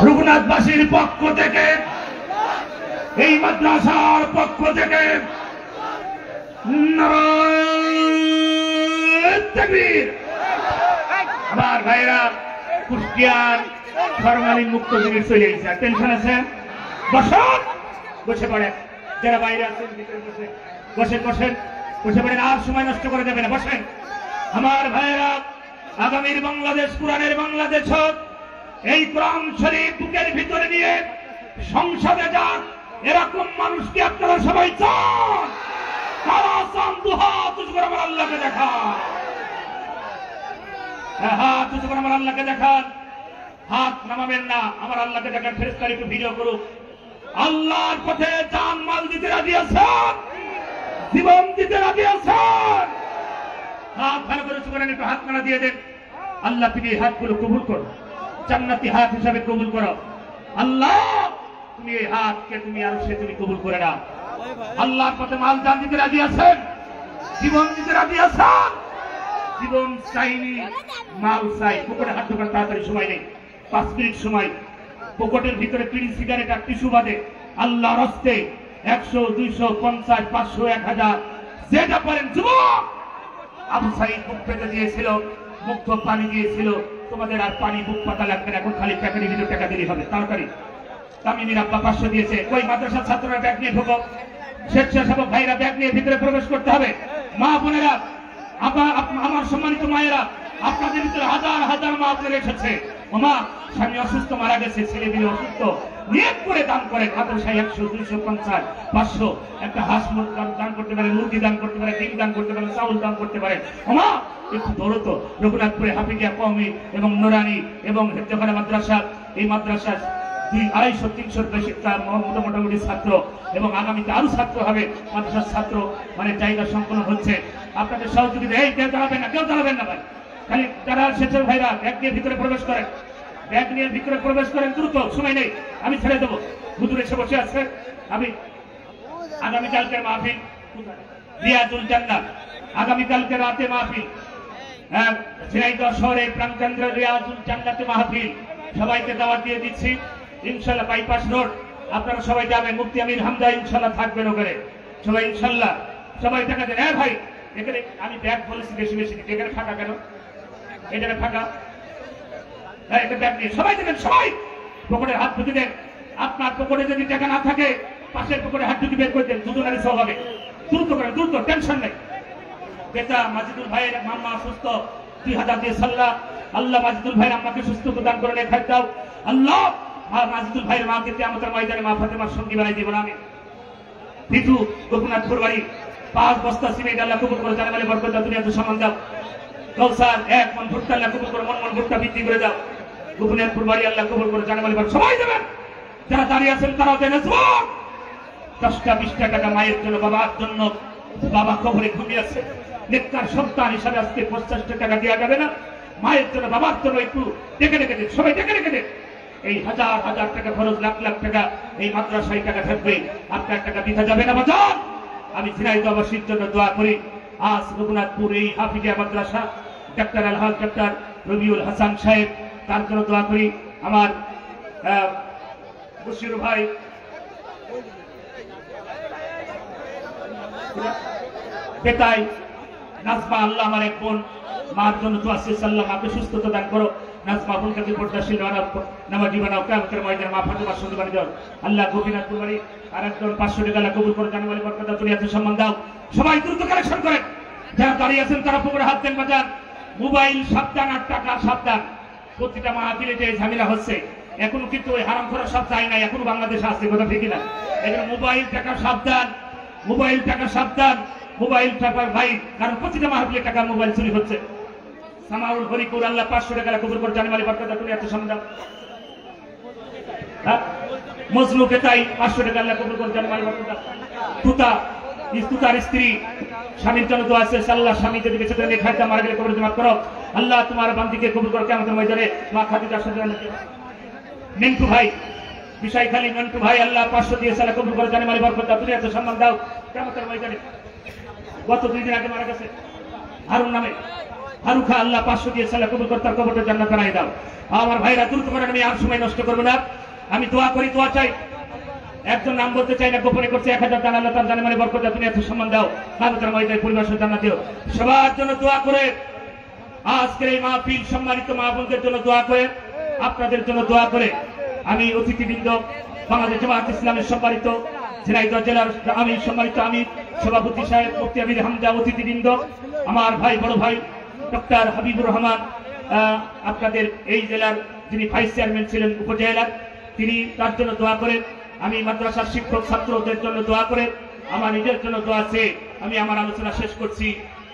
রঘুনাথবাসীর পক্ষ থেকে, এই মাদ্রাসার পক্ষ থেকে নারায়ে তাকবীর। আমার ভাইরা কুষ্টিয়ার ফরমালিন মুক্ত জিনিস চলে গেছে, টেনশন আছে? বসুন, বসে পড়েন। যারা বাইরে আছেন ভিতরে বসেন, বসে পড়েন। আর সময় নষ্ট করে দেবেন, বসেন। আমার ভাইরা, আগামীর বাংলাদেশ কোরআনের বাংলাদেশ হোক। এই কোরআন শরীফ বুকের ভিতরে নিয়ে সংসদে যান, এরকম মানুষকে আপনারা সবাই চান? কারা চান? দুহাত উঁচু করে আমার আল্লাহকে দেখান, হাত উঁচু করে আমার আল্লাহকে দেখান। হাত নামাবেন না, আমার আল্লাহকে দেখান। ফেরেশতারা একটু ভিডিও করুক। আল্লাহর পথে জান মাল দিতে রাজি আছেন? জীবন দিতে রাজি আছেন? হাত ভালো করে উঁচু করেন, একটু হাত নাড়া দিয়ে দেন। আল্লাহ তুমি এই হাতগুলো কবুল করো, জান্নাতি হাত হিসাবে কবুল করো। আল্লাহ তুমি এই হাতকে তুমি আরো সে তুমি কবুল করে নাও। আল্লাহর পথে মাল জান দিতে রাজি আছেন? জীবন দিতে রাজি আছেন? জীবন চাইনি, মাল চাই। পকেটে হাত ঢোকার তাড়াতাড়ি সময় নেই, 5 মিনিট সময়। পকেটের ভিতরে বিড়ি, সিগারেট আর টিস্যু বাদে আল্লাহর হস্তে 100, 200, 50, 500, 1000 যেটা পারেন। যুবক আবু সাইদ বুক পেতে দিয়েছিল, মুক্ত পানি দিয়েছিল। তোমাদের আর পানি বুক পাতা লাগবে না, এখন খালি প্যাকেটের ভিতরে টাকা দিলেই হবে। তাড়াতাড়ি তামিমের আব্বা 500 দিয়েছে। ওই মাদ্রাসার ছাত্ররা ব্যাগ নিয়ে ঢোকো, স্বেচ্ছাসেবক ভাইরা ব্যাগ নিয়ে ভিতরে প্রবেশ করতে হবে। মা বোনেরা, আমার সম্মানিত মায়েরা, আপনাদের ভিতরে হাজার হাজার মা বোনেরা এসেছে। ওমা, স্বামী অসুস্থ, মারা গেছে, ছেলে মেয়ে অসুস্থ, নিয়ত করে দান করে। মাদ্রাসায় 100, 200, 50, 500 একটা হাঁস দান করতে পারে, মুরগি দান করতে পারে, ডিম দান করতে পারে, চাউল দান করতে পারে। ওমা, একটু ধরো তো। রঘুনাথপুরে হাফিজিয়া কওমি এবং নুরানি এবং হেফজখানা মাদ্রাসা, এই মাদ্রাসা 200, 300 বেশি মোটামুটি ছাত্র, এবং আগামীতে আরো ছাত্র হবে। মাদ্রাসার ছাত্র মানে জায়গা সংকলন হচ্ছে। আপনাদের সহযোগিতা। এই কেউ দাঁড়াবেন না, কেউ দাঁড়াবেন না ভাই। খালি যারা স্বেচ্ছাসেবক ভাইরা ব্যাগ নিয়ে ভিতরে প্রবেশ করেন, ব্যাগ নিয়ে ভিতরে প্রবেশ করেন, দ্রুত, সময় নেই। আমি ছেড়ে দেবো। হুজুর এসে বসে আছে। আমি আগামীকালকের মাহফিল রিয়াজুল জান্নাত, আগামীকালকে রাতে মাহফিল, ঝিনাইদহ শহরে প্রাণকেন্দ্র রিয়াজুল জান্নাতে মাহফিল। সবাইকে দাওয়াত দিয়ে দিচ্ছি ইনশাল্লাহ। বাইপাস রোড, আপনারা সবাই যাবেন। মুফতি আমির হামজা ইনশাল্লাহ থাকবেন ওখানে। সবাই ইনশাল্লাহ, সবাই টাকা দেন। হ্যাঁ ভাই, এখানে আমি ব্যাগ বলেছি বেশি বেশি, এখানে ফাঁকা কেন? এখানে ফাঁকা, ব্যাগ নিয়ে সবাই দেবেন। সবাই পকেটে হাত ঢুকে দেন। আপনার পকেটে যদি টাকা না থাকে, পাশের পকেটে হাত ঢুকে বের করে দেন। দুজনারই সব হবে। দ্রুত করেন, দ্রুত, টেনশন নেই। বেটা মাজিদুল ভাইয়ের মাম্মা সুস্থ, 2000 দিয়ে সাল্লাহ। আল্লাহ মাজিদুল ভাইয়ের আমাকে সুস্থ প্রদান করে রেখে দাও। আল্লাহ মাজিদুল ভাইয়ের মাকে কিয়ামতের ময়দানে মা ফাতেমার সঙ্গী বানাই দিব না। আমি পিঠু রঘুনাথপুর বাড়ি 5 বস্তা সিমেন্ট আল্লাহ কবুল করে জানে বলে বরকত দাও, দুনিয়াতে সম্মান দাও। কৌসার 1 মন ভুট্টা আল্লাহ কবুল করে, মন ভুট্টা বৃদ্ধি করে দাও। রঘুনাথপুর বাড়ি আল্লাহ কবুল করে জানে বলে সবাই দেবেন। যারা দাঁড়িয়ে আছেন তারাও দেন। 10টা 20টা টাকা মায়ের জন্য, বাবার জন্য। বাবা কবরে ঘুমিয়ে আছে, নেককার সন্তান হিসাবে আজকে 50টা টাকা দেওয়া যাবে না। মায়ের জন্য, বাবার জন্য একটু ডেকে রেখে দেন, সবাই ডেকে রেখে দেন। এই হাজার হাজার টাকা খরচ, লাখ লাখ টাকা এই মাদ্রাসায় টাকা থাকবে, আপনার টাকা দিতে যাবে না বাজার। আমি ঝিনাইদহবাসীর জন্য দোয়া করি। আজ রঘুনাথপুর এই হাফিজিয়া মাদ্রাসা ডাক্তার আলহাজ ডাক্তার রবিউল হাসান সাহেব, তার জন্য দোয়া করি। আমার বশির ভাই, বেতাই নাজমা, আল্লাহ আমার এক বোন, মার জন্য দোয়া শেষ। আল্লাহ মাকে সুস্থতা দান করো। নাজমা বোনকে পর্দাশীল বানাও, নামাজি বানাও, কিয়ামতের ময়দানে মা ফাতেমার সঙ্গে বানিয়ে দাও। আল্লাহ গোপীনাথপুর বাড়ি আর একজন 500 টাকা আল্লাহ কবুল করে জানে বলে বরকত দাও, দুনিয়াতে সম্মান দাও। সবাই দ্রুত কালেকশন করেন। যারা দাঁড়িয়ে আছেন তারা পুকুরে হাত দেন। বাজার মোবাইল সাবধান আর টাকা সাবধান। প্রতিটা মাহফিলে যে ঝামেলা হচ্ছে, এখনো কিন্তু ওই হারাম করা সব চাই নাই, এখনো বাংলাদেশে আসছে, কথা ঠিক না? এখানে মোবাইল টাকা সাবধান, মোবাইল টাকা সাবধান, মোবাইল টাকার ভাই। কারণ প্রতিটা মাহফিলে টাকা মোবাইল চুরি হচ্ছে। সামাউল হরিকুর আল্লাহ 500 টাকা কবুল করে জানে বলে বরকত দাও, দুনিয়াতে সম্মান দাও। মজনু বেতাই 500 টাকা আল্লাহ কবুল করে জানে বলে বরকত দাও। তুতা, তুতার স্ত্রী, স্বামীর জন্য দোয়া আছে। আল্লাহ স্বামী যদি বেঁচে থাকে খাইতে মারা গেলে কবর জমা করো। আল্লাহ তোমার বান্দিকে কবুল করো কিয়ামতের ময়দানে মা খাদিজার সাথে। মিন্টু ভাই, বিষয়খালী মিন্টু ভাই, আল্লাহ 500 দিয়ে সালা কবুল করে জানে বলে বরকত দাও, দুনিয়াতে সম্মান দাও কিয়ামতের ময়দানে। গত 2 দিন আগে মারা গেছে হারুন নামে, ফারুখা আল্লাহ 500 দিয়ে সালা কবুল কর, তার কবরটা জান্নাত বানাই দাও। আমার ভাইরা দ্রুত করেন, আমি আর সময় নষ্ট করবো না। আমি দোয়া করি, দোয়া চাই। একজন নাম বলতে চাই না, গোপনে করছে। 1000 টাকা আল্লাহ তার জানে মানে বরকত দাও, তুমি এত সম্মান দাও, কালকের ময়দানে পরিবার সহ জান্নাত দিও। সবার জন্য দোয়া করে, আজকের এই মাহফিল সম্মানিত মা বোনদের জন্য দোয়া করে, আপনাদের জন্য দোয়া করে, আমি অতিথিবৃন্দ, বাংলাদেশ জামায়াত ইসলামের সম্মানিত ঝিনাইদহ জেলার আমি সম্মানিত আমির সভাপতি সাহেব মুফতি আমির হামজা, অতিথিবৃন্দ, আমার ভাই বড় ভাই ডক্টর হাবিবুর রহমান, আপনাদের এই জেলার যিনি ভাইস চেয়ারম্যান ছিলেন উপজেলার, তিনি তার জন্য দোয়া করেন। আমি মাদ্রাসার শিক্ষক ছাত্রদের জন্য দোয়া করে, আমার নিজের জন্য দোয়া আছে। আমি আমার আলোচনা শেষ করছি।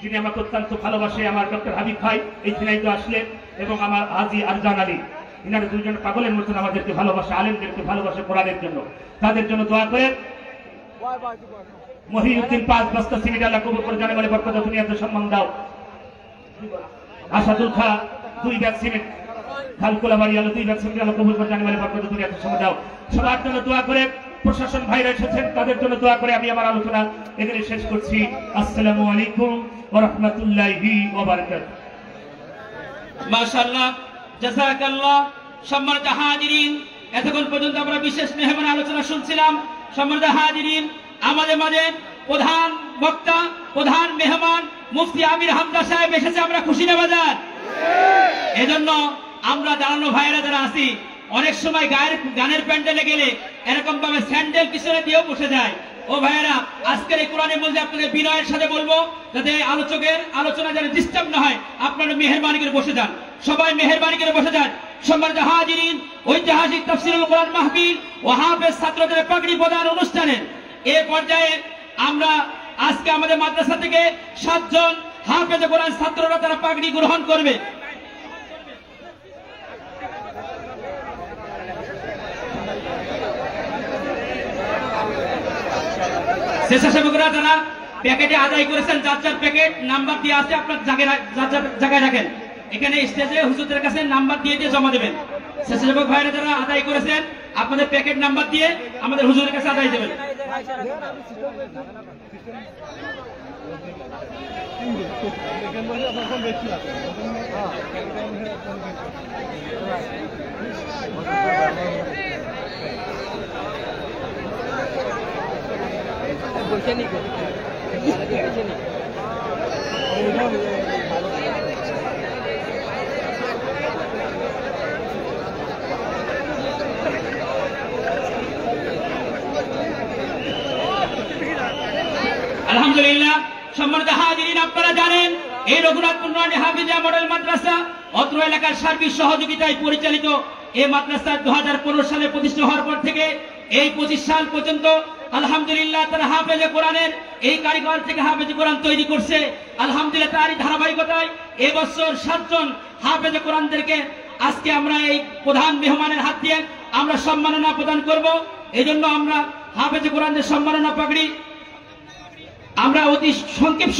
যিনি আমাকে অত্যন্ত ভালোবাসে, আমার ডক্টর হাবিব ভাই এই ঝিনাইদহ আসলেন, এবং আমার হাজী আরজান আলী, ইনারা দুইজন পাগলের মতন আমাদেরকে ভালোবাসে, আলেমদেরকে ভালোবাসে কোরআনের জন্য। তাদের জন্য দোয়া করে, মহিউদ্দিন 5 বস্তা সিমেন্ট আল্লাহ কবুল করে জানে বলে বরকত দুনিয়াতে সম্মান দাও। আসাদুল খা 2 ব্যাগ সিমেন্ট, খালকুলা বাড়ি আলো 2 ব্যাগ সিমেন্ট আল্লাহ কবুল করে জানে বলে বরকত দুনিয়াতে সম্মান দাও। সবার জন্য দোয়া করে, প্রশাসন ভাইরা এসেছেন তাদের জন্য দোয়া করে আমি আমার আলোচনা এখানে শেষ করছি। আসসালামু আলাইকুম ওয়া রাহমাতুল্লাহি ওয়া বারাকাতুহু। মাশাআল্লাহ, জাযাকাল্লাহ। সম্মানিত হাজিরিন, এতক্ষণ পর্যন্ত আমরা বিশেষ মেহমান আলোচনা শুনছিলাম। সম্মানিত হাজিরিন, আমাদের মাঝে প্রধান বক্তা, প্রধান মেহমান মুফতি আমির হামজা সাহেব এসেছে। আমরা খুশি না বাজার? এজন্য আমরা জানানো ভাইয়েরা যারা আছি, অনেক সময় গানের প্যান্ডেলে গেলে এরকম ভাবে স্যান্ডেল পিছনে দিয়েও বসে যায়। ও ভাইয়েরা, আজকের এই কোরআনের মধ্যে আপনাদের বিনয়ের সাথে বলবো, যাতে আলোচকের আলোচনা যেন ডিস্টার্ব না হয়, আপনারা মেহেরবানি করে বসে যান, সবাই মেহেরবানি করে বসে যান। সম্মানিত হাজিরিন, ঐতিহাসিক তাফসীরুল কোরআন মাহফিল ও হাফেজ ছাত্রদের পাগড়ি প্রদান অনুষ্ঠানের এই পর্যায়ে আমরা আজকে আমাদের মাদ্রাসা থেকে 7 জন হাফেজ কোরআন ছাত্ররা তারা পাগড়ি গ্রহণ করবে। স্বেচ্ছাসেবকরা যারা প্যাকেটে আদায় করেছেন, যার যার প্যাকেট নাম্বার দিয়ে আছে, আপনার জায়গায় রাখেন। এখানে স্টেজে হুজুরদের কাছে নাম্বার দিয়ে জমা দেবেন। স্বেচ্ছাসেবক ভাইরা যারা আদায় করেছেন, আপনাদের প্যাকেট নাম্বার দিয়ে আমাদের হুজুরের কাছে আদায় দেবেন। আলহামদুলিল্লাহ। সম্মানিত হাজিরিন, আপনারা জানেন এই রঘুনাথপুর নুরানী হাফিজিয়া মডেল মাদ্রাসা অত্র এলাকার সার্বিক সহযোগিতায় পরিচালিত এই মাদ্রাসা 2015 সালে প্রতিষ্ঠা হওয়ার পর থেকে এই 25 সাল পর্যন্ত আলহামদুলিল্লাহ তারা হাফেজে কোরআনের এই কারিগর থেকে হাফেজে কোরআন তৈরি করছে। আলহামদুলিল্লাহ তারই ধারাবাহিকতায় এবছর 7 জন হাফেজে কোরআনদেরকে আজকে আমরা এই প্রধান মেহমানের হাত দিয়ে আমরা সম্মাননা প্রদান করব। এজন্য আমরা হাফেজে কোরআনদের সম্মাননা পাগড়ি আমরা অতি সংক্ষেপ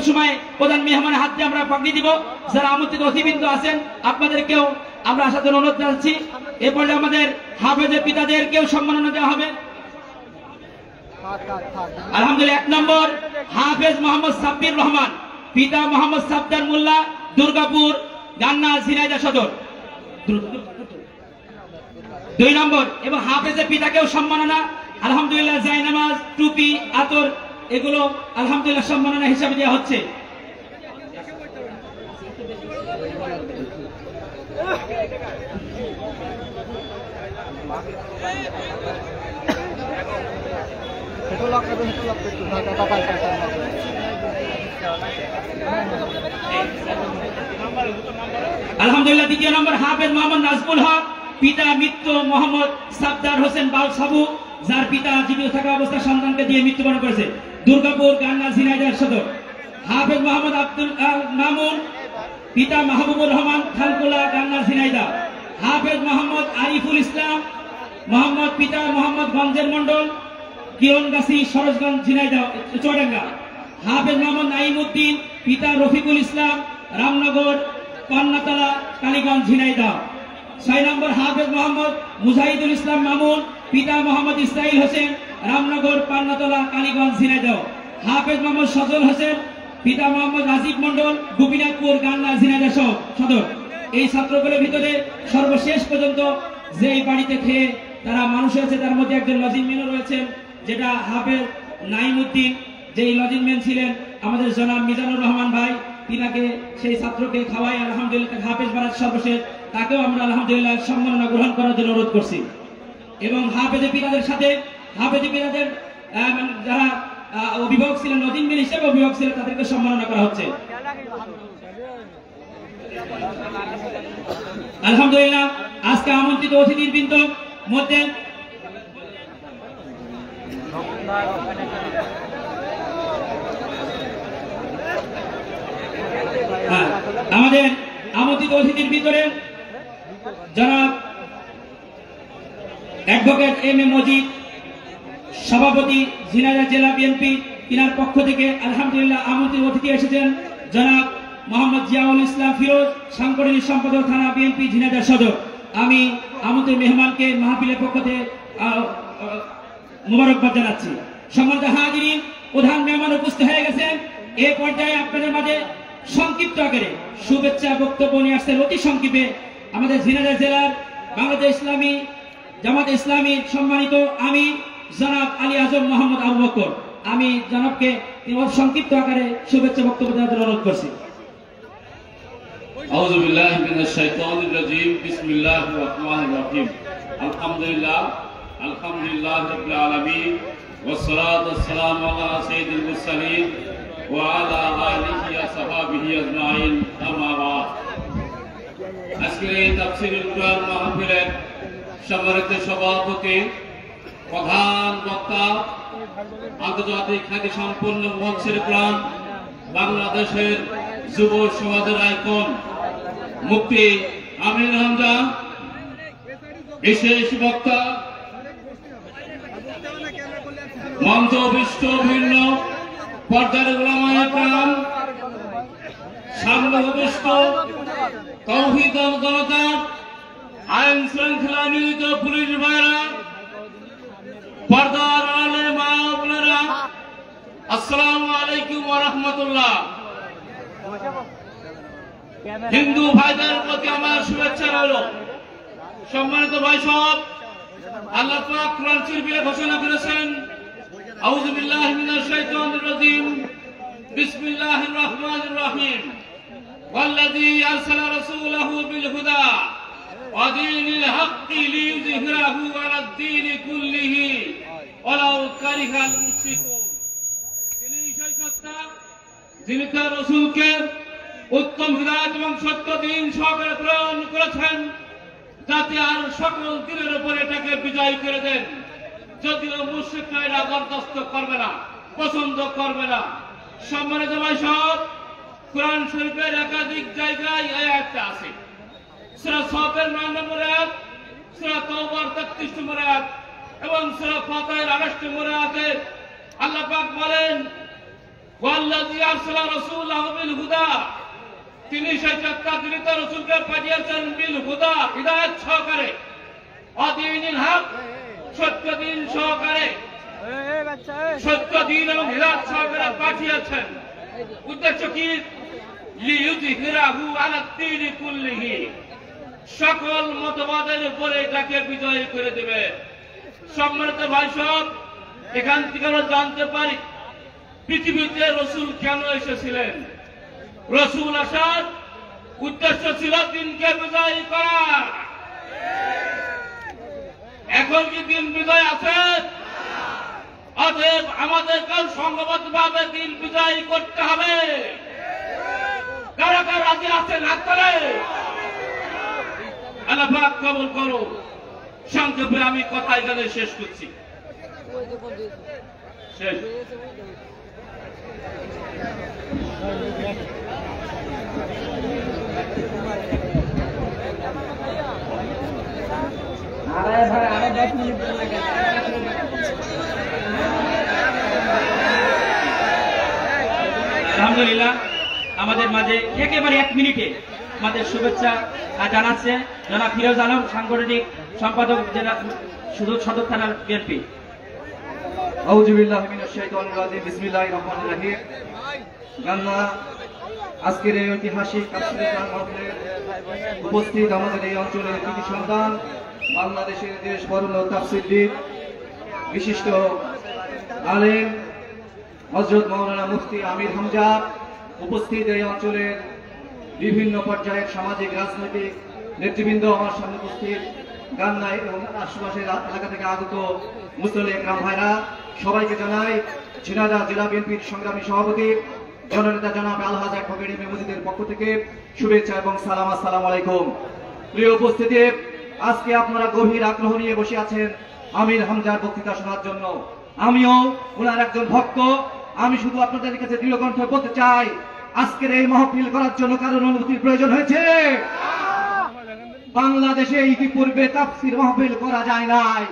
সময়ে প্রধান মেহমানের হাত দিয়ে আমরা পাগড়ি দিব। যারা আমন্ত্রিত অতিথিবৃন্দ আছেন আপনাদেরকেও আমরা আসার জন্য অনুরোধ জানাচ্ছি। এরপরে আমাদের হাফেজের পিতাদেরকেও সম্মাননা দেওয়া হবে। আলহামদুলিল্লাহ, 1 নম্বর হাফেজ মোহাম্মদ সাব্বির রহমান, পিতা মোহাম্মদ সাবদার মোল্লা, দুর্গাপুর গান্না ঝিনাইদহ সদর। 2 নম্বর এবং হাফেজের পিতাকেও সম্মাননা আলহামদুলিল্লাহ জায়নামাজ, টুপি, আতর এগুলো আলহামদুলিল্লাহ সম্মাননা হিসাবে দেওয়া হচ্ছে। আলহামদুলিল্লাহ, 2 নম্বর হাফেজ মোহাম্মদ নাজমুল হক, পিতা মৃত্যু মোহাম্মদ সাবদার হোসেন বাউ সাবু, যার পিতা জীবিত থাকা অবস্থায় সন্তানকে দিয়ে মৃত্যুবরণ করেছে, দুর্গাপুর গান্না ঝিনাইদহ সদর। হাফেজ মোহাম্মদ আব্দুল মামুন, পিতা মাহবুবুর রহমান, খালকুলা গান্না ঝিনাইদহ। হাফেজ মোহাম্মদ আরিফুল ইসলাম মোহাম্মদ, পিতা মোহাম্মদ গঞ্জের মন্ডল, কিরণগাছি সরোজগঞ্জ ঝিনাইদহ চুয়াডাঙ্গা। হাফেজ মোহাম্মদ নাইমউদ্দিন, পিতা রফিকুল ইসলাম, রামনগর পান্নাতলা কালীগঞ্জ ঝিনাইদহ। 6 নম্বর হাফেজ মোহাম্মদ মুজাহিদুল ইসলাম মামুন, পিতা মোহাম্মদ ইসরাইল হোসেন, রামনগর পান্নাতলা কালীগঞ্জ ঝিনাইদহ। হাফেজ মোহাম্মদ সজল হোসেন, পিতা মোহাম্মদ রাজীব মন্ডল, গোপীনাথপুর, গান্না, ঝিনাইদহ সদর। এই ছাত্রগুলোর ভিতরে সর্বশেষ পর্যন্ত যে বাড়িতে খেয়ে তারা মানুষ হয়েছে, তার মধ্যে একজন লজিংম্যানও রয়েছেন, যেটা হাফেজ নাইমুদ্দিন, যেই লজিংম্যান ছিলেন আমাদের জনাব মিজানুর রহমান ভাই। তিনাকে সেই ছাত্রকে খাওয়াই আলহামদুলিল্লাহ হাফেজ বানার সর্বশেষ, তাকেও আমরা আলহামদুলিল্লাহ সম্মাননা গ্রহণ করার জন্য অনুরোধ করছি। এবং হাফেজে পিতাদের সাথে হাফেজে পিতাদের যারা অভিভাবক ছিলেন, লজিংম্যান হিসেবে অভিভাবক ছিলেন, তাদেরকে সম্মাননা করা হচ্ছে। আলহামদুলিল্লাহ আজকে আমন্ত্রিত অতিথির বৃন্দ মধ্যে আমাদের আমন্ত্রিত অতিথির ভিতরে জনাব অ্যাডভোকেট এম এ মজিদ, সভাপতি ঝিনাইদহ জেলা বিএনপি, তিনার পক্ষ থেকে আলহামদুলিল্লাহ আমন্ত্রিত অতিথি এসেছেন জনাব মোহাম্মদ জিয়াউল ইসলাম ফিরোজ, সাংগঠনিক সম্পাদক থানা বিএনপি ঝিনাইদহ সদর। আমি আমন্ত্রিত মেহমানকে মাহফিলের পক্ষ থেকে মোবারকবাদ জানাচ্ছি। সম্মানিত হাজিরিন, প্রধান মেহমান উপস্থিত হয়ে গেছেন। এই পর্যায়ে আপনাদের মাঝে সংক্ষিপ্ত আকারে শুভেচ্ছা বক্তব্য নিয়ে আসছেন অতি সংক্ষেপে আমাদের ঝিনাইদহ জেলার বাংলাদেশ ইসলামী জামাতে ইসলামী সম্মানিত আমি জনাব আলী আজম মোহাম্মদ আবু বকর। আমি জনাবকে সংক্ষিপ্ত আকারে শুভেচ্ছা বক্তব্য দেওয়ার জন্য অনুরোধ করছি। আউযু বিল্লাহি মিনাশ শাইতানির রাজীম। বিসমিল্লাহির রহমানির রহিম। আলহামদুলিল্লাহ রাব্বিল আলামিন ওয়াস সালাতু ওয়াস সালামু আলা সাইয়্যিদিল মুরসালিন ওয়া আলা আলিহি ওয়া সাহবিহি আজমাইন, আম্মা বা'দ। আজকের এই তাফসীরুল কুরআন মাহফিলের সম্মানিত সভাপতি, প্রধান বক্তা, আন্তর্জাতিক খ্যাতি সম্পন্ন মুফাসসির ইকরাম, বাংলাদেশের যুব সমাজের আইকন মুফতি আমির হামজা, বিশেষ বক্তা, মঞ্চবিষ্ট ভিন্ন পর্যায়ের উলামায়ে ইকরাম, সামনে উপবিষ্ট তৌহিদ জনতা, আইন শৃঙ্খলা নিয়োজিত পুলিশ ভাইরা, পর্দার আড়ালে মা ও বোনেরা, আসসালামু আলাইকুম ওয়া রাহমাতুল্লাহ। হিন্দু ভাইদের প্রতি আমার শুভেচ্ছা রইল। সম্মানিত ভাই সব, আল্লাহ পাক কোরআন শরীফে ঘোষণা করেছেন, আউযু বিল্লাহি মিনাশ শাইতানির রাজীম, বিসমিল্লাহির রহমানির রহিম। ওয়াল্লাযী আরসালা রাসূলাহু বিল হুদা ওয়া দীনিল হাক্কি লিইয়ুযহিরাহু আলাদ দীনি কুল্লিহি ওয়ালাউ কারিহাল মুশরিকুন। তিনি সেই সত্তা যিনি তার রাসূলকে উত্তম হিদায়াত এবং সত্য দিন সহকারে প্রেরণ করেছেন, যাতে আর সকল দিনের উপর এটাকে বিজয় করে দেন। যদিও মুশরিকরা এটা বরদাস্ত করবে না, পছন্দ করবে না। সম্মানিত ভাই সব, কোরআন শরীফের একাধিক জায়গায় এই আয়াতটা আছে। সূরা সাফের 9 নম্বর আয়াত, সূরা তাওবার 33 নম্বর আয়াত এবং সূরা ফাতিহার 28 নম্বর আয়াতে আল্লাহ পাক বলেন, ওয়াল্লাযী আরসালা রাসূলাহু বিল হুদা, তিনি সেই সত্তা যিনি তার রাসূলকে পাঠিয়েছেন বিল হুদা, হিদায়াত সহকারে, অদীনিল হক, সত্য দিন সহকারে, সত্য দিন এবং হিদায়াত সহকারে পাঠিয়েছেন। উদ্দেশ্য কি? লিইয়ুযহিরাহু আলাদ দীনি কুল্লিহি, সকল মতবাদের উপরে এটাকে বিজয় করে দেবে। সম্মানিত ভাই সব, এখান থেকে আমরা জানতে পারি পৃথিবীতে রাসূল কেন এসেছিলেন। রাসূল আসার উদ্দেশ্য ছিল দিনকে বিজয় করা। এখন কি দিন বিজয় আছে? অতএব আমাদেরকে সংঘবদ্ধভাবে দিন বিজয় করতে হবে। কারা কারা রাজি আছেন হাত করে? আল্লাহ পাক কবুল করুন। সংক্ষেপে আমি কথা এখানে শেষ করছি। শেষ। আলহামদুলিল্লাহ আমাদের মাঝে একেবারে 1 মিনিটে আমাদের শুভেচ্ছা জানাচ্ছে জনাব ফিরোজ আলম, সাংগঠনিক সম্পাদক জেলা সদর থানার বিএনপি। আউযু বিল্লাহি মিনাশ শাইতানির রাজিম। বিসমিল্লাহির রহমানির রহিম। গান্না আজকের এই ঐতিহাসিক তাফসীরের মাহফিলে উপস্থিত আমাদের এই অঞ্চলের কৃতি সন্তান, বাংলাদেশের দেশ বরণ্য তাফসীরবিদ, বিশিষ্ট আলেম হযরত মাওলানা মুফতি আমির হামজা, উপস্থিত এই অঞ্চলের বিভিন্ন পর্যায়ের সামাজিক রাজনৈতিক নেতৃবৃন্দ, আমার সামনে উপস্থিত গান্না এবং আশেপাশের এলাকা থেকে আগত মুসল্লি একরাম ভাইরা, সবাইকে জানাই ঝিনাইদহ জেলা বিএনপির সংগ্রামী সভাপতি জননেতা জনাব আলহাজ অ্যাডভোকেট মেমুজিদের পক্ষ থেকে শুভেচ্ছা এবং সালাম। আসসালামু আলাইকুম। প্রিয় উপস্থিতি, আজকে আপনারা গভীর আগ্রহ নিয়ে বসে আছেন আমির হামজার বক্তৃতা শোনার জন্য। আমিও ওনার একজন ভক্ত। আমি শুধু আপনাদের কাছে দৃঢ় কণ্ঠে বলতে চাই, আজকের এই মাহফিল করার জন্য কারোর অনুমতির প্রয়োজন হয়েছে? বাংলাদেশে ইতিপূর্বে তাফসীর মাহফিল করা যায় নাই।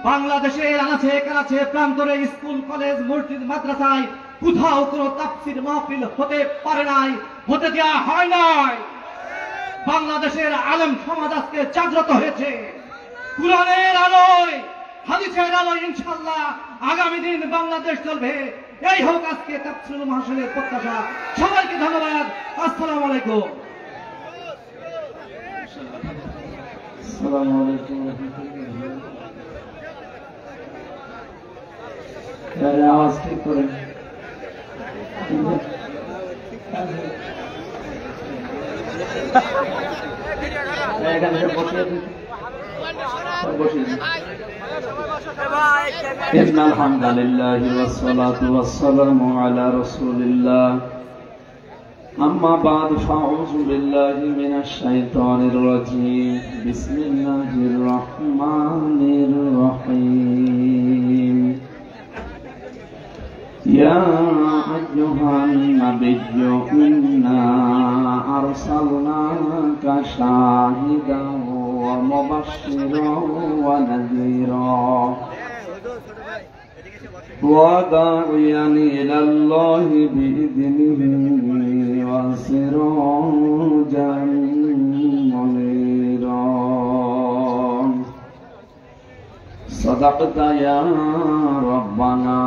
বাংলাদেশের আনাচে কানাচে প্রান্তরে স্কুল কলেজ মসজিদ মাদ্রাসায় কোথাও কোনো তাফসীর মাহফিল হতে পারে নাই, হতে দেওয়া হয় নাই। বাংলাদেশের আলেম সমাজ আজকে জাগ্রত হয়েছে কুরআনের আলোয়, হাদিসের আলোয়। ইনশাআল্লাহ আগামী দিন বাংলাদেশ চলবে। এই হোক আজকে তাফসীর মাহফিলের প্রত্যাশা। সবাইকে ধন্যবাদ। আসসালামু আলাইকুম। আসসালামু আলাইকুম ওয়া রাহমাতুল্লাহ। আওয়াজ ঠিক করেন। إن الحمد لله والصلاة والسلام على رسول الله أما بعد فأعوذ بالله من الشيطان الرجيم بسم الله الرحمن الرحيم يا أيها النبي إنا أرسلناك شاهدا ومبشرا ونذيرا وداعيا إلى الله بإذنه وسراجا منيرا صدقت يا ربنا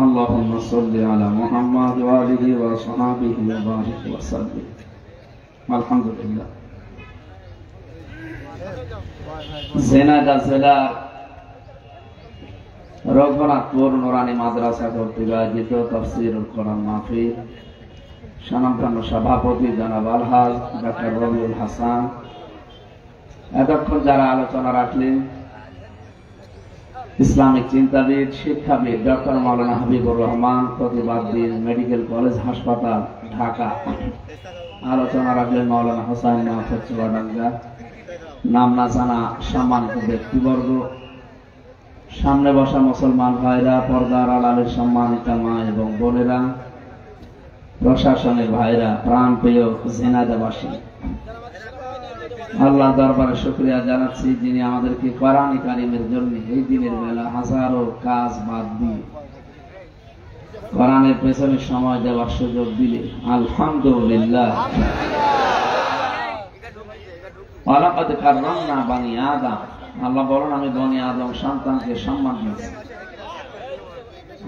اللهم صل على محمد وآله وصحبه وبارك وسلم الحمد لله ঝিনাইদহ জেলার রঘুনাথপুর নুরানি মাদ্রাসা কর্তৃক আয়োজিত তাফসীরুল কোরআন মাহফিল স্বনামধন্য সভাপতি জনাব আলহাজ ডক্টর রবিউল হাসান, এতক্ষণ যারা আলোচনা রাখলেন ইসলামিক চিন্তাবিদ, শিক্ষাবিদ ডক্টর মাওলানা হাবিবুর রহমান, প্রতিবাদবিদ, মেডিকেল কলেজ হাসপাতাল ঢাকা। আলোচনা রাখলেন মাওলানা হোসাইন মাহফুজ চুয়াডাঙ্গা। নাম না জানা সম্মানিত ব্যক্তিবর্গ, সামনে বসা মুসলমান ভাইরা, পর্দার আড়ালের সম্মানিত মা এবং বোনেরা, প্রশাসনের ভাইরা, প্রাণ প্রিয় ঝিনাইদহবাসী, আল্লাহ দরবারে শুকরিয়া জানাচ্ছি যিনি আমাদেরকে কোরআন কারীমের জন্য এই দিনের বেলা হাজারো কাজ বাদ দিয়ে কোরআনের পেছনে সময় দেওয়ার সুযোগ দিলে আলহামদুলিল্লাহ। ওয়ালাকাদ কাররামনা বানি আদম, আল্লাহ বলেন আমি বনি আদম সন্তানকে সম্মান দিয়েছি।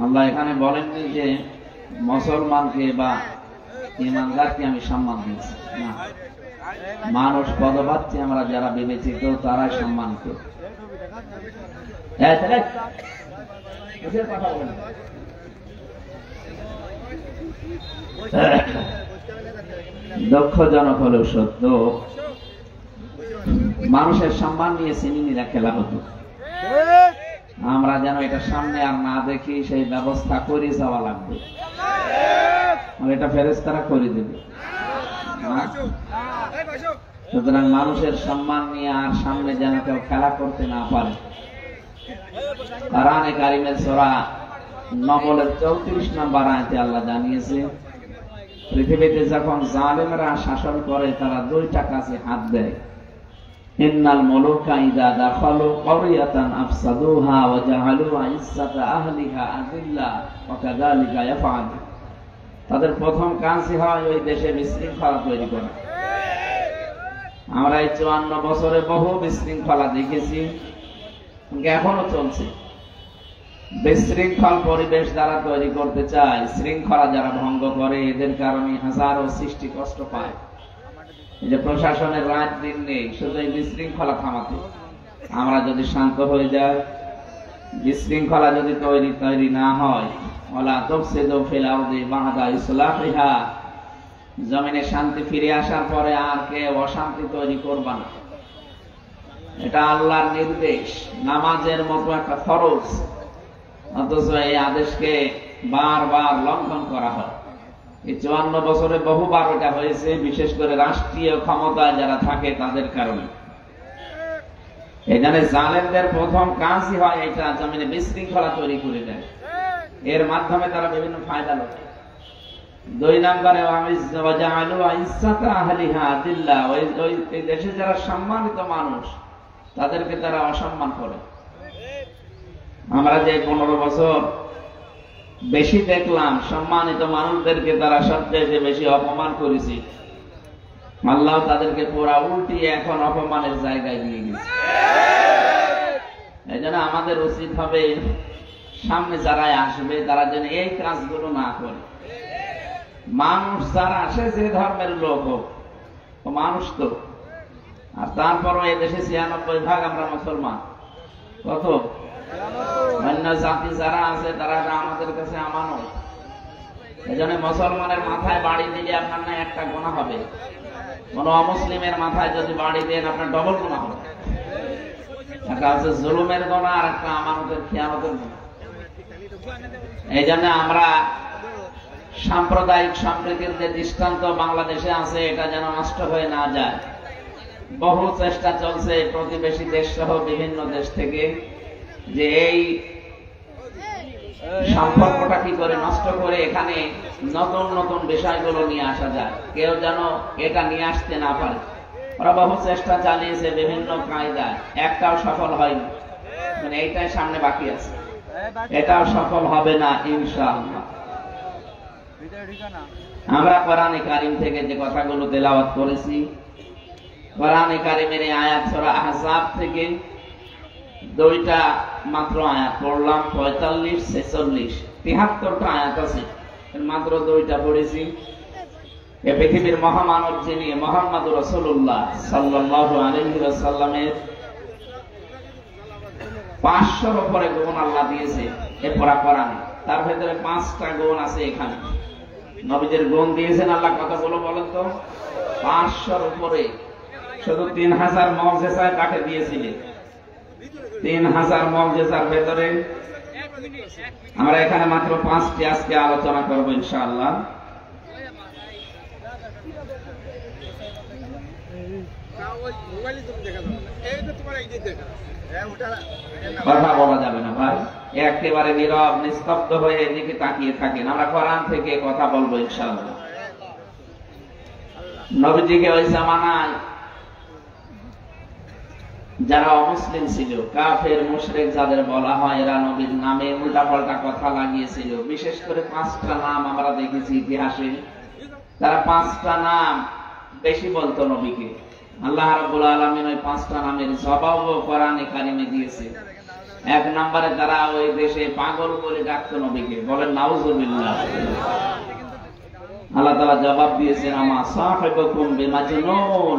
আল্লাহ এখানে বলেননি যে মুসলমানকে বা ঈমানদারকে আমি সম্মান দিয়েছি, না, মানুষ পদবাচ্য আমরা যারা বিবেচিত তারাই সম্মানিত। দুঃখজনক হলেও সত্য, মানুষের সম্মান নিয়ে সিনেমিরা খেলা হতো। আমরা যেন এটা সামনে আর না দেখি সেই ব্যবস্থা করে যাওয়া লাগবে। এটা ফেরেশতারা করে দেবে। সুতরাং মানুষের সম্মান নিয়ে আর সামনে যেন কেউ খেলা করতে না পারে। কোরআনে কারীমের সূরা নমলের 34 নম্বর আয়াতে আল্লাহ জানিয়েছে, পৃথিবীতে যখন জালেমরা শাসন করে তারা দুইটা কাজে হাত দেয়। ইন্নাল মুলুকা ইযা দাখালু ক্বরিয়াতান আফসাদুহা ওয়া জাআলু ইজ্জাতা আহলিহা আযিল্লা ওয়া কাযালিকা ইয়াফআলু। তাদের প্রথম কাজই হয় ওই দেশে বিশৃঙ্খলা তৈরি করা। আমরা এই 54 বছরে বহু বিশৃঙ্খলা দেখেছি, এখনো চলছে। বিশৃঙ্খল পরিবেশ যারা তৈরি করতে চায়, শৃঙ্খলা যারা ভঙ্গ করে, এদের কারণে হাজারো সৃষ্টি কষ্ট পায়। এই যে প্রশাসনের রাত দিন নেই শুধু এই বিশৃঙ্খলা থামাতে। আমরা যদি শান্ত হয়ে যাই, বিশৃঙ্খলা যদি তৈরি না হয়, ওয়ালা তুফসিদু ফিল আরদি বা'দা ইসলাহিহা, জমিনে শান্তি ফিরে আসার পরে আর কেউ অশান্তি তৈরি করবে না। এটা আল্লাহর নির্দেশ, নামাজের মতো একটা ফরজ, অথচ এই আদেশকে বারবার লঙ্ঘন করা হয়। এই 54 বছরে বহুবার এটা হয়েছে, বিশেষ করে রাষ্ট্রীয় ক্ষমতায় যারা থাকে তাদের কারণে। এখানে জালেমদের প্রথম কাজই হয় এটা, জমিনে বিশৃঙ্খলা তৈরি করে দেয়। এর মাধ্যমে তারা বিভিন্ন ফায়দা লয়। 2 নম্বরে ওই দেশে যারা সম্মানিত মানুষ তাদেরকে তারা অসম্মান করে। আমরা যে 15 বছর বেশি দেখলাম, সম্মানিত মানুষদেরকে তারা সবচেয়ে বেশি অপমান করেছি। আল্লাহ তাদেরকে পুরা উল্টিয়ে এখন অপমানের জায়গায় নিয়ে গেছে। এই জন্য আমাদের উচিত হবে সামনে যারা আসবে তারা যেন এই কাজগুলো না করে। মানুষ যারা আসে যে ধর্মের লোক হোক, মানুষ তো, আর তারপরও এই দেশে 96% আমরা মুসলমান। কত অন্য জাতি যারা আছে তারা আমাদের কাছে আমানত। এই জন্য মুসলমানের মাথায় বাড়ি দিলে আপনার না একটা গুনাহ হবে, কোন অমুসলিমের মাথায় যদি বাড়ি দেন আপনার ডবল গুনাহ হবে। একটা হচ্ছে জুলুমের গুনাহ আর একটা আমানতের খেয়ানতের গুনাহ। এই জন্য আমরা সাম্প্রদায়িক সম্প্রীতির যে দৃষ্টান্ত বাংলাদেশে আছে এটা যেন নষ্ট হয়ে না যায়। বহু চেষ্টা চলছে প্রতিবেশী দেশ সহ বিভিন্ন দেশ থেকে যে এই সম্পর্কটা কি করে নষ্ট করে এখানে নতুন নতুন বিষয়গুলো নিয়ে আসা যায়, কেউ যেন এটা নিয়ে আসতে না পারে। ওরা বহু চেষ্টা চালিয়েছে বিভিন্ন কায়দায়, একটাও সফল হয়নি। মানে এইটাই সামনে বাকি আছে, এটাও সফল হবে না ইনশাআল্লাহ। আমরা কোরআনে কারীম থেকে যে কথাগুলো তেলাওয়াত করেছি, কোরআনে কারীমের আয়াত সূরা আহজাব থেকে 2টা মাত্র আয়াত পড়লাম, 45, 46, 73টা আয়াত আছে, মাত্র 2টা পড়েছি। এই পৃথিবীর মহামানব যিনি মুহাম্মদুর রাসূলুল্লাহ সাল্লাল্লাহু আলাইহি ওয়াসাল্লামের 500-র উপরে গুণ আল্লাহ দিয়েছে এ পড়া কোরআনে। তার ভেতরে 5টা গুণ আছে এখানে। নবীদের গুণ দিয়েছেন আল্লাহ কতগুলো বলেন তো? 500-র উপরে। শুধু 3000 মুজিজায় কাকে দিয়েছিলেন? 3000 মুজিজার ভেতরে আমরা এখানে মাত্র 5টি আজকে আলোচনা করব ইনশাআল্লাহ। কথা বলা যাবে না ভাই, একেবারে নীরব নিস্তব্ধ হয়ে এদিকে তাকিয়ে থাকেন। আমরা কোরআন থেকে কথা বলবো ইনশাআল্লাহ। নবীজিকে ওই জামানায় যারা অমুসলিম ছিল, কাফের মুশরিক যাদের বলা হয়, এরা নবীর নামে উল্টাপাল্টা কথা লাগিয়েছিল। বিশেষ করে 5টা নাম আমরা দেখেছি ইতিহাসে, তারা 5টা নাম বেশি বলতো নবীকে। আল্লাহ রাব্বুল আলামিন ওই 5টা নামের জবাবও কোরআনে কারিমে দিয়েছে। 1 নম্বরে তারা ওই দেশে পাগল বলে ডাকতো নবীকে, বলেন নাউজুবিল্লাহ। আল্লাহ তাআলা জবাব দিয়েছেন, আমা সাহিবুকুম বিমাজনুন,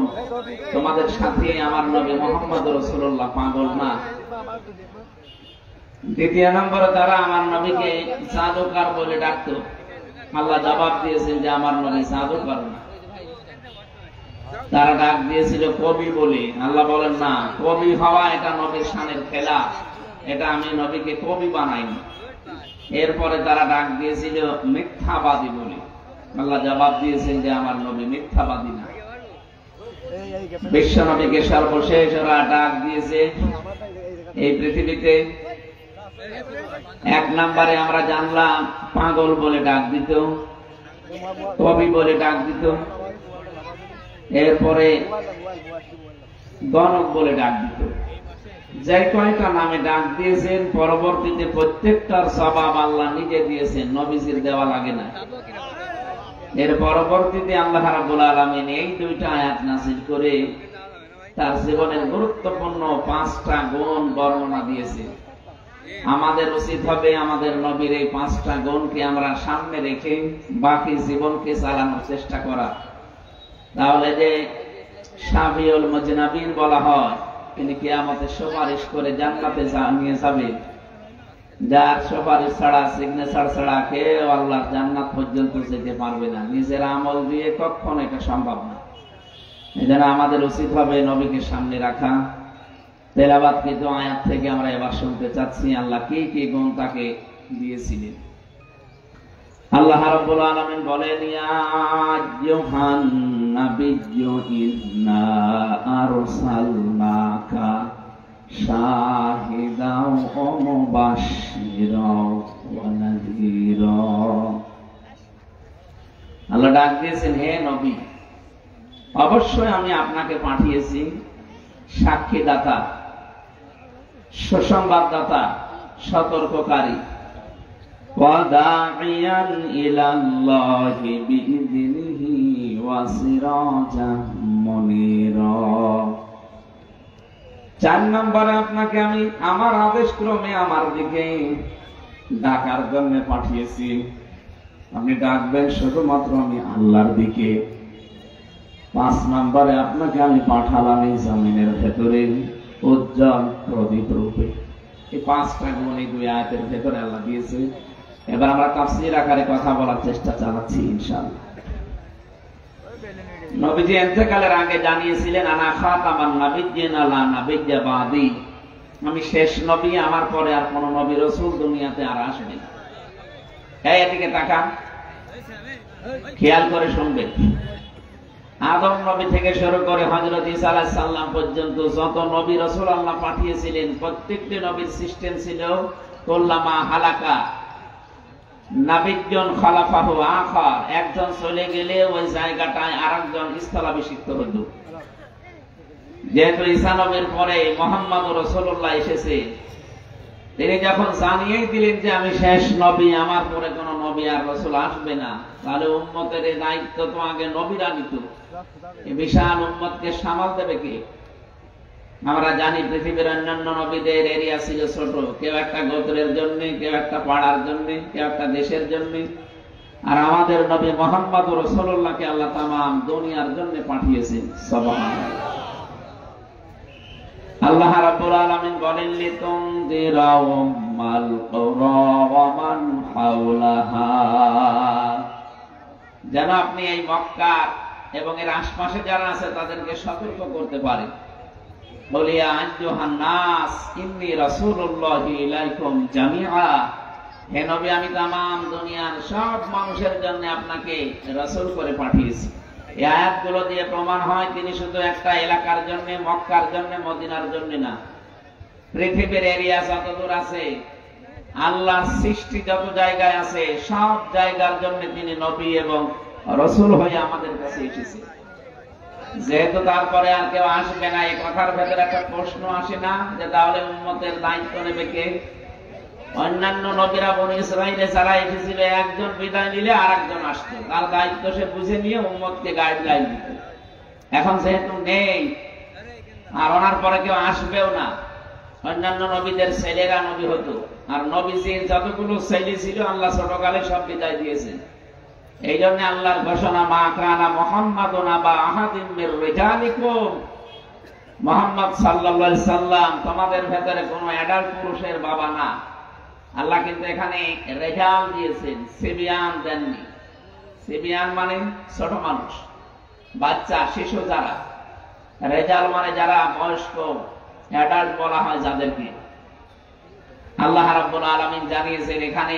তোমাদের সাথে আমার নবী মুহাম্মদুর রাসূলুল্লাহ পাগল না। 2 নম্বরে তারা আমার নবীকে জাদুকর বলে ডাকতো। আল্লাহ জবাব দিয়েছেন যে আমার নবী জাদুকর না। তারা ডাক দিয়েছিল কবি বলে। আল্লাহ বলেন না, কবি হওয়া এটা নবীর শানের খেলা, এটা আমি নবীকে কবি বানাইনি। এরপরে তারা ডাক দিয়েছিল মিথ্যাবাদী বলে। আল্লাহ জবাব দিয়েছেন যে আমার নবী মিথ্যাবাদী না। বিশ্ব নবীকে সর্বশেষ ওরা ডাক দিয়েছে এই পৃথিবীতে 1 নম্বরে আমরা জানলাম পাগল বলে ডাক দিত, কবি বলে ডাক দিত, এরপরে গণক বলে ডাক দিত। যে কয়টা নামে ডাক দিয়েছেন পরবর্তীতে প্রত্যেকটার জবাব আল্লাহ নিজে দিয়েছেন, নবীজির দেওয়া লাগে না। এর পরবর্তীতে আল্লাহ রাব্বুল আলামিন এই 2টা আয়াত নাযিল করে তার জীবনের গুরুত্বপূর্ণ 5টা গুণ বর্ণনা দিয়েছে। আমাদের উচিত হবে আমাদের নবীর এই 5টা গুণকে আমরা সামনে রেখে বাকি জীবনকে চালানোর চেষ্টা করা। তাহলে যে শাফিউল মুজনাবিন বলা হয়, তিনি কিয়ামতে সুপারিশ করে জান্নাতে নিয়ে যাবে। যার সুপারিশ ছাড়া, সিগনেচার ছাড়া কেউ আল্লাহর জান্নাত পর্যন্ত যেতে পারবে না। নিজের আমল দিয়ে কখনো এটা সম্ভব না। এজন্য আমাদের উচিত হবে নবীকে সামনে রাখা। তেলাওয়াতকৃত আয়াত থেকে আমরা এবার শুনতে চাচ্ছি আল্লাহ কি কি গুণ তাকে দিয়েছিলেন। আল্লাহ রাব্বুল আলামিন বলেন, ইয়া আইয়ুহান নাবিয়্যু ইন্না আরসালনাকা শাহিদাও ওয়া মুবাশশিরাও ওয়া নাযীরা। আল্লাহ ডাক দিয়েছেন, হে নবী, অবশ্যই আমি আপনাকে পাঠিয়েছি সাক্ষীদাতা, সুসংবাদদাতা, সতর্ককারী। ওয়াদাইয়ান ইলাল্লাহি বিইযনিহি ওয়া সিরাজাম মুনীরা। 4 নম্বরে আপনাকে আমি আমার আদেশ ক্রমে আমার দিকে ডাকার জন্য পাঠিয়েছি। আপনি ডাকবেন শুধুমাত্র আমি আল্লাহর দিকে। 5 নম্বরে আপনাকে আমি পাঠালাম এই জমিনের ভেতরে উজ্জ্বল প্রদীপ রূপে। এই 5টা গুণ এই 2 আয়াতের ভেতরে আল্লাহ দিয়েছে। এবার আমরা তাফসীর আকারে কথা বলার চেষ্টা চালাচ্ছি ইনশাআল্লাহ। নবীজি ইন্তেকালের আগে জানিয়েছিলেন, আনা খাতামান নাবিয়্যিনা লা নাবিয়্যা বাদি, আমি শেষ নবী, আমার পরে আর কোন নবী রাসূল দুনিয়াতে আর আসবে না। এই এদিকে তাকান, খেয়াল করে শুনবেন। আদম নবী থেকে শুরু করে হযরত ঈসা আলাইহিস সালাম পর্যন্ত যত নবী রাসূল আল্লাহ পাঠিয়েছিলেন, প্রত্যেকটি নবীর সিস্টেম ছিল কুল্লামা হালাকা নাবিয়্যুন খালাফাহু আখার, একজন চলে গেলে ওই জায়গাটায় আরেকজন স্থলাভিষিক্ত হতো। যেহেতু ঈসা নবীর পরে মুহাম্মদুর রাসূলুল্লাহ এসেছে, তিনি যখন জানিয়ে দিলেন যে আমি শেষ নবী, আমার পরে কোন নবী আর রাসূল আসবে না, তাহলে উম্মতের এই দায়িত্ব তো আগে নবীরা নিত। এই বিশাল উম্মতকে সামাল দেবে কে? আমরা জানি পৃথিবীর অন্যান্য নবীদের এরিয়া ছিল ছোট, কেউ একটা গোত্রের জন্য, কেউ একটা পাড়ার জন্য, কেউ একটা দেশের জন্য। আর আমাদের নবী মুহাম্মদুর রাসূলুল্লাহকে আল্লাহ তামাম দুনিয়ার জন্য পাঠিয়েছেন। সুবহানাল্লাহ। আল্লাহ রাব্বুল আলামিন বলেন, লিতুনযিরা উম্মাল কুরা ওয়া মান হাওলাহা, যেন আপনি এই মক্কা এবং এর আশপাশে যারা আছে তাদেরকে সতর্ক করতে পারেন। বলিয়া আইয়ুহান নাস ইন্নী রাসূলুল্লাহি ইলাইকুম জামিআ, হে নবী, আমি তামাম দুনিয়ার সব মানুষের জন্য আপনাকে রাসূল করে পাঠিয়েছি। এই আয়াতগুলো দিয়ে প্রমাণ হয় তিনি শুধু একটা এলাকার জন্য, মক্কার জন্য, মদিনার জন্য না, পৃথিবীর এরিয়া যত দূর আছে, আল্লাহর সৃষ্টি যত জায়গায় আছে, সব জায়গার জন্য তিনি নবী এবং রাসূল হয়ে আমাদের কাছে এসেছে। যেহেতু তারপরে আর কেউ আসবে না, এই কথার ভেতরে একটা প্রশ্ন আসে না যে তাহলে উম্মতের দায়িত্ব নেবে কে? অন্যান্য নবীরা বনী ইসরাইলে যারা এসেছিল, একজন বিদায় নিলে আরেকজন আসতো, তার দায়িত্ব সে বুঝে নিয়ে উম্মতকে গাইডলাইন দিত। এখন যেহেতু নেই আর ওনার পরে কেউ আসবেও না, অন্যান্য নবীদের ছেলেরা নবী হতো, আর নবীজির যতগুলো ছেলে ছিল আল্লাহ ছোটকালে সব বিদায় দিয়েছেন। এই জন্য আল্লাহর ঘোষণা, মা কানা মুহাম্মাদুন আবা আহাদিম মির রিজালিকুম, মুহাম্মদ সাল্লাল্লাহু আলাইহি সাল্লাম তোমাদের ভেতরে কোনো অ্যাডাল্ট পুরুষের বাবা না। আল্লাহ কিন্তু এখানে রেজাল দিয়েছেন, সিবিয়ান দেননি। সিবিয়ান মানে ছোট মানুষ, বাচ্চা, শিশু যারা। রেজাল মানে যারা বয়স্ক, অ্যাডাল্ট বলা হয় যাদেরকে। আল্লাহ রাব্বুল আলামিন জানিয়েছেন এখানে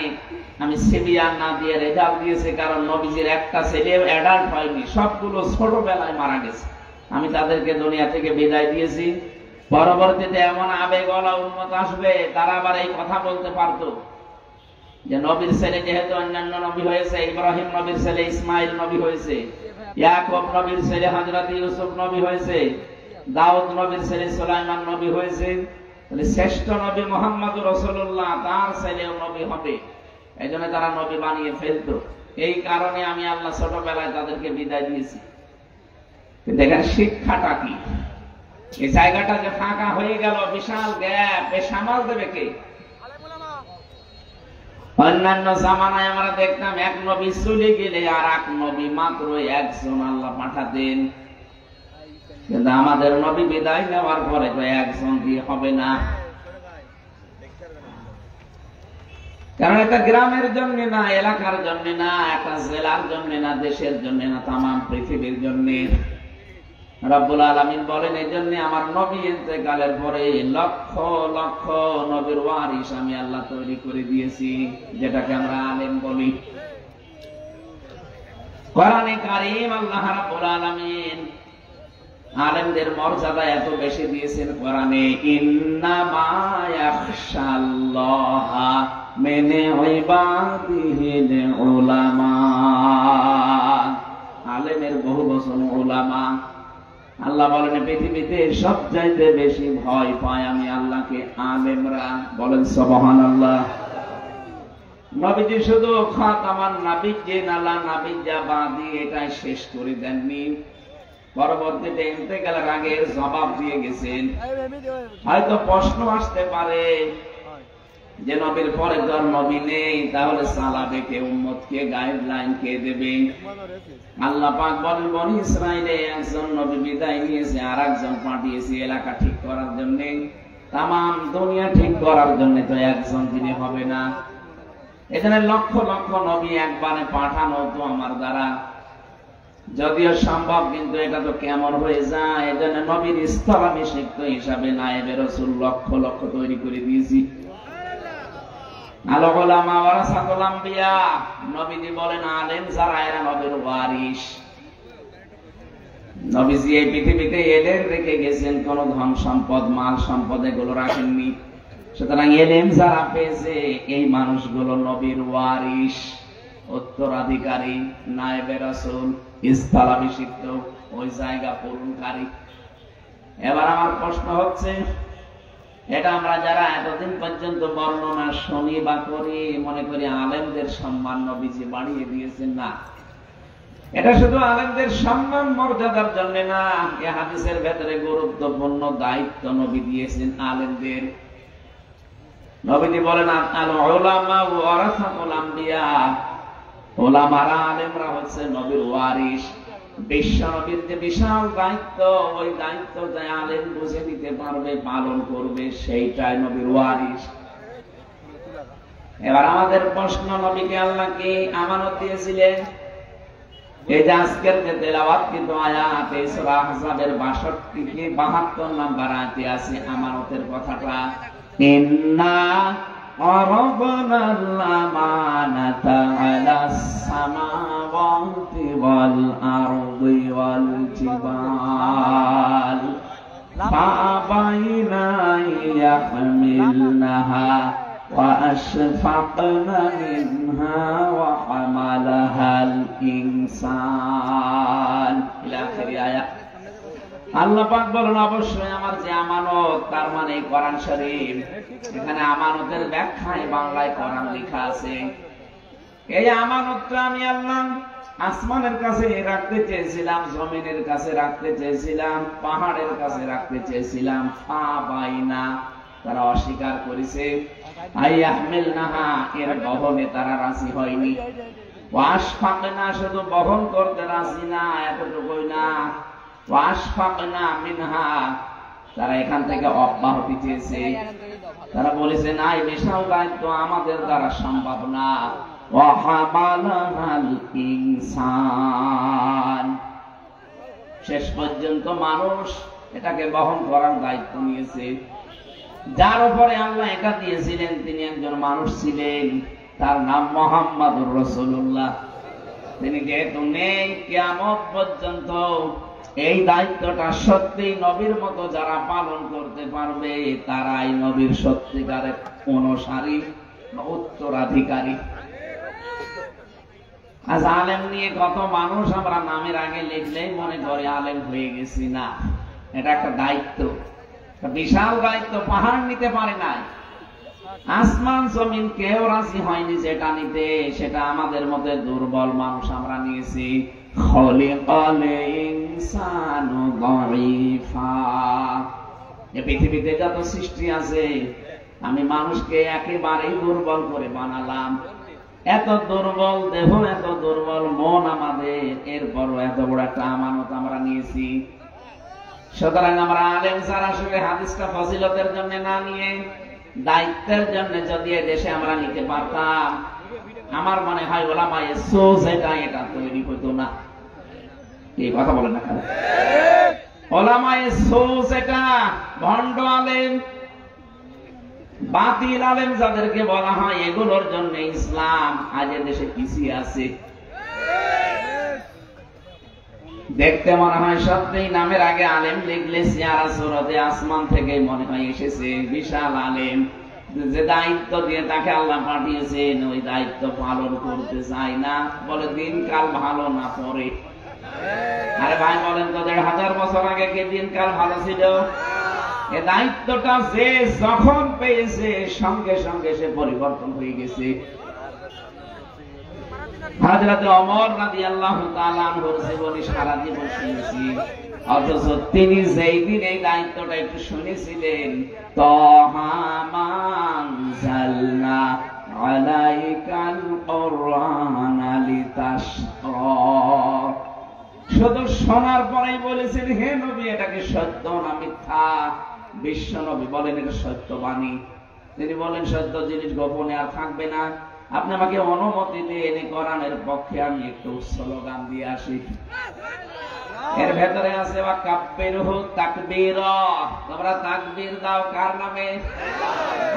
আমি সিবিয়ান না দিয়ে রেজাল দিয়েছি, কারণ নবীজির একটা ছেলেও অ্যাডাল্ট হয়নি, সবগুলো ছোটবেলায় মারা গেছে। আমি তাদেরকে দুনিয়া থেকে বিদায় দিয়েছি। পরবর্তীতে এমন আবেগওয়ালা উম্মত আসবে, তারা আবার এই কথা বলতে পারতো যে নবীর ছেলে যেহেতু অন্যান্য নবী হয়েছে, ইব্রাহিম নবীর ছেলে ইসমাইল নবী হয়েছে, ইয়াকুব নবীর ছেলে হযরত ইউসুফ নবী হয়েছে, দাউদ নবীর ছেলে সুলাইমান নবী হয়েছে, তাহলে শ্রেষ্ঠ নবী মুহাম্মদুর রাসূলুল্লাহ তার ছেলেও নবী হবে। এই জন্য তারা নবী বানিয়ে ফেলতো। এই কারণে আমি আল্লাহ ছোটবেলায় তাদেরকে বিদায় দিয়েছি। দেখেন শিক্ষাটা কি, এই জায়গাটা যে ফাঁকা হয়ে গেল, বিশাল গ্যাপ, এ সামাল দেবে কে? অন্যান্য জামানায় আমরা দেখতাম এক নবী চলে গেলে আর এক নবী মাত্র একজন আল্লাহ পাঠাতেন, কিন্তু আমাদের নবী বিদায় নেওয়ার পরে তো একজন দিয়ে হবে না। কারণ এটা গ্রামের জন্য না, এলাকার জন্য না, একটা জেলার জন্য না, দেশের জন্য না, তামাম পৃথিবীর জন্য। রব্বুল আলামিন বলেন, এই জন্য আমার নবী ইন্তেকালের পরে লক্ষ লক্ষ নবীর ওয়ারিস আমি আল্লাহ তৈরি করে দিয়েছি, যেটাকে আমরা আলেম বলি। কোরআনে কারীম আল্লাহ রাব্বুল আলামিন আলেমদের মর্যাদা এত বেশি দিয়েছেন কোরআনে, ইন্নামা ইয়াখশাল্লাহা মিন ইবাদিহিল উলামা। আলেমের বহু বচন উলামা। আল্লাহ বলেন পৃথিবীতে সবচাইতে বেশি ভয় পায় আমি আল্লাহকে আলেমরা। বলেন সুবহানাল্লাহ। নবীজি শুধু খাতামান নাবিয়্যিন আলা নাবিয়্যা বাদি এটাই শেষ করে দেননি, পরবর্তীতে ইন্তেকালের আগে জবাব দিয়ে গেছেন। হয়তো প্রশ্ন আসতে পারে যে নবীর পরে তো আর নবী নেই, তাহলে চালাবে কে, উম্মত কে, গাইডলাইন কে দেবে? আল্লাহ পাক বলেন বনি ইসরাইলে একজন নবী বিদায় নিয়েছে, আর একজন পাঠিয়েছে এলাকা ঠিক করার জন্য, তামাম দুনিয়া ঠিক করার জন্য তো একজন দিনে হবে না। এখানে লক্ষ লক্ষ নবী একবারে পাঠানো তো আমার দ্বারা যদিও সম্ভব, কিন্তু এটা তো কেমন হয়ে যায়। এজন্য নবীর স্থলাভিষিক্ত হিসাবে নায়েবে রাসূল লক্ষ লক্ষ তৈরি করে দিয়েছি। আল উলামা ওয়ারাসাতুল আম্বিয়া, নবীজি বলেন আলেম যারা এরা নবীর ওয়ারিস। নবীজি এই পৃথিবীতে এলেম রেখে গেছেন, কোন ধন সম্পদ মাল সম্পদ এগুলো রাখেননি। সুতরাং এলেম যারা পেয়েছে এই মানুষগুলো নবীর ওয়ারিস, উত্তরাধিকারী, নায়েবে রাসূল, স্থলাভিষিক্ত, ওই জায়গা পূরণকারী। এবার আমার প্রশ্ন হচ্ছে, এটা আমরা যারা এতদিন পর্যন্ত বর্ণনা শুনি বা করি, মনে করি আলেমদের সম্মান নবীজি বাড়িয়ে দিয়েছেন। না, এটা শুধু আলেমদের সম্মান মর্যাদার জন্য না, এই হাদিসের ভেতরে গুরুত্বপূর্ণ দায়িত্ব নবী দিয়েছেন আলেমদের। নবীজি বলেন আল উলামা ওয়ারাসাতুল আম্বিয়া, উলামারা আলেমরা হচ্ছে নবীর ওয়ারিস। বিশ্ব নবীর যে বিশাল দায়িত্ব, ওই দায়িত্ব যে আলেম বুঝে নিতে পারবে, পালন করবে, সেইটাই নবীর ওয়ারিস। এবার আমাদের প্রশ্ন, নবীকে আল্লাহ কি আমানত দিয়েছিলেন? এই যে আজকের যে তেলাওয়াতকৃত আয়াত, এই সূরা আহজাবের 62 থেকে 72 নম্বর আয়াতে আছে আমানতের কথাটা। ইন্না আরাবনাল আমানাতা আলাস সামাওয়াতি ওয়াল আরদি ওয়াল জিবাল ফাআবাইনা ইয়াহমিলনাহা ওয়া আশফাকনা মিনহা ওয়া হামালাহাল ইনসান। ইলা আখিরি আয়াত। আল্লাহ পাক বলেন অবশ্যই আমার যে আমানত, তার মানে কোরআন শরীফ। এখানে আমানতের ব্যাখ্যায় বাংলায় কোরআন লেখা আছে। এই আমানতটা আমি আল্লাহ আসমানের কাছে রাখতে চেয়েছিলাম, জমিনের কাছে রাখতে চেয়েছিলাম, পাহাড়ের কাছে রাখতে চেয়েছিলাম। ফাবাইনা, তারা অস্বীকার করেছে। আইয়াহমিলনাহা, এর বহনে তারা রাজি হয়নি। ওয়াশফাকনা, শুধু বহন করতে রাজি না, এতটুকুই না। ওয়াশফাকনা মিনহা, তারা এখান থেকে অব্যাহতি চেয়েছে। তারা বলেছে না, এই বিশাল দায়িত্ব আমাদের দ্বারা সম্ভব না। ওয়া হামালাহাল ইনসান, শেষ পর্যন্ত মানুষ এটাকে বহন করার দায়িত্ব নিয়েছে। যার উপরে আল্লাহ এটা দিয়েছিলেন তিনি একজন মানুষ ছিলেন, তার নাম মুহাম্মাদুর রাসূলুল্লাহ। তিনি যেহেতু নেই, কিয়ামত পর্যন্ত এই দায়িত্বটা সত্যি নবীর মতো যারা পালন করতে পারবে, তারাই নবীর সত্যিকারের অনুসারী, উত্তরাধিকারী। আজ আলেম নিয়ে কত মানুষ আমরা নামের আগে লিখলেই মনে করে আলেম হয়ে গেছি। না, এটা একটা দায়িত্ব, বিশাল দায়িত্ব। পাহাড় নিতে পারে নাই, আসমান জমিন কেউ রাজি হয়নি যেটা নিতে, সেটা আমাদের মধ্যে দুর্বল মানুষ আমরা নিয়েছি। খলিকাল ইনসানু দাঈফা, এই পৃথিবীতে যত সৃষ্টি আছে আমি মানুষকে একেবারেই দুর্বল করে বানালাম। এত দুর্বল দেহ, এত দুর্বল মন আমাদের, এরপরও এত বড় একটা আমানত আমরা নিয়েছি। সুতরাং আমরা আলেম যারা আসলে হাদিসটা ফজিলতের জন্য না নিয়ে দায়িত্বের জন্য যদি দেশে আমরা নিতে পারতাম, আমার মনে হয় ওলামায়ে সোজ এটা তৈরি হতো না। এই কথা বলেন না কেন? ওলামায়ে সোজ এটা ভণ্ড আলেম, বাতিল আলেম যাদেরকে বলা হয়, এগুলোর জন্য ইসলাম আজ দেশে পিছিয়ে আছে। দেখতে মনে হয় সত্যিই নামের আগে আলেম লিখলে চেহারা সুরতে আসমান থেকে মনে হয় এসেছে বিশাল আলেম। যে দায়িত্ব দিয়ে তাকে আল্লাহ পাঠিয়েছেন ওই দায়িত্ব পালন করতে চায় না, বলে দিনকাল ভালো না পরে। আরে ভাই বলেন তো, ১৫০০ বছর আগে কে দিনকাল ভালো ছিল? এ দায়িত্বটা যে যখন পেয়েছে সঙ্গে সঙ্গে সে পরিবর্তন হয়ে গেছে। হযরত ওমর রাদিয়াল্লাহু তাআলা আনহুর জীবনী সারা জীবন শুনেছি, অথচ তিনি যেই দিন এই দায়িত্বটা একটু শুনেছিলেন, তাহা মানজালনা আলাইকাল কুরআনা লিতাশকা, শুধু শোনার পরেই বলেছেন, হে নবী এটাকে সত্য না মিথ্যা? বিশ্ব নবী বলেন এটা সত্য বাণী। তিনি বলেন সত্য জিনিস গোপনে আর থাকবে না। আপনি আমাকে অনুমতি দিয়ে কোরআনের পক্ষে আমি একটু স্লোগান দিয়ে আসি। এর ভেতরে আছে ওয়াকাব্বিরহু তাকবীরা, তোমরা তাকবীর দাও কার নামে?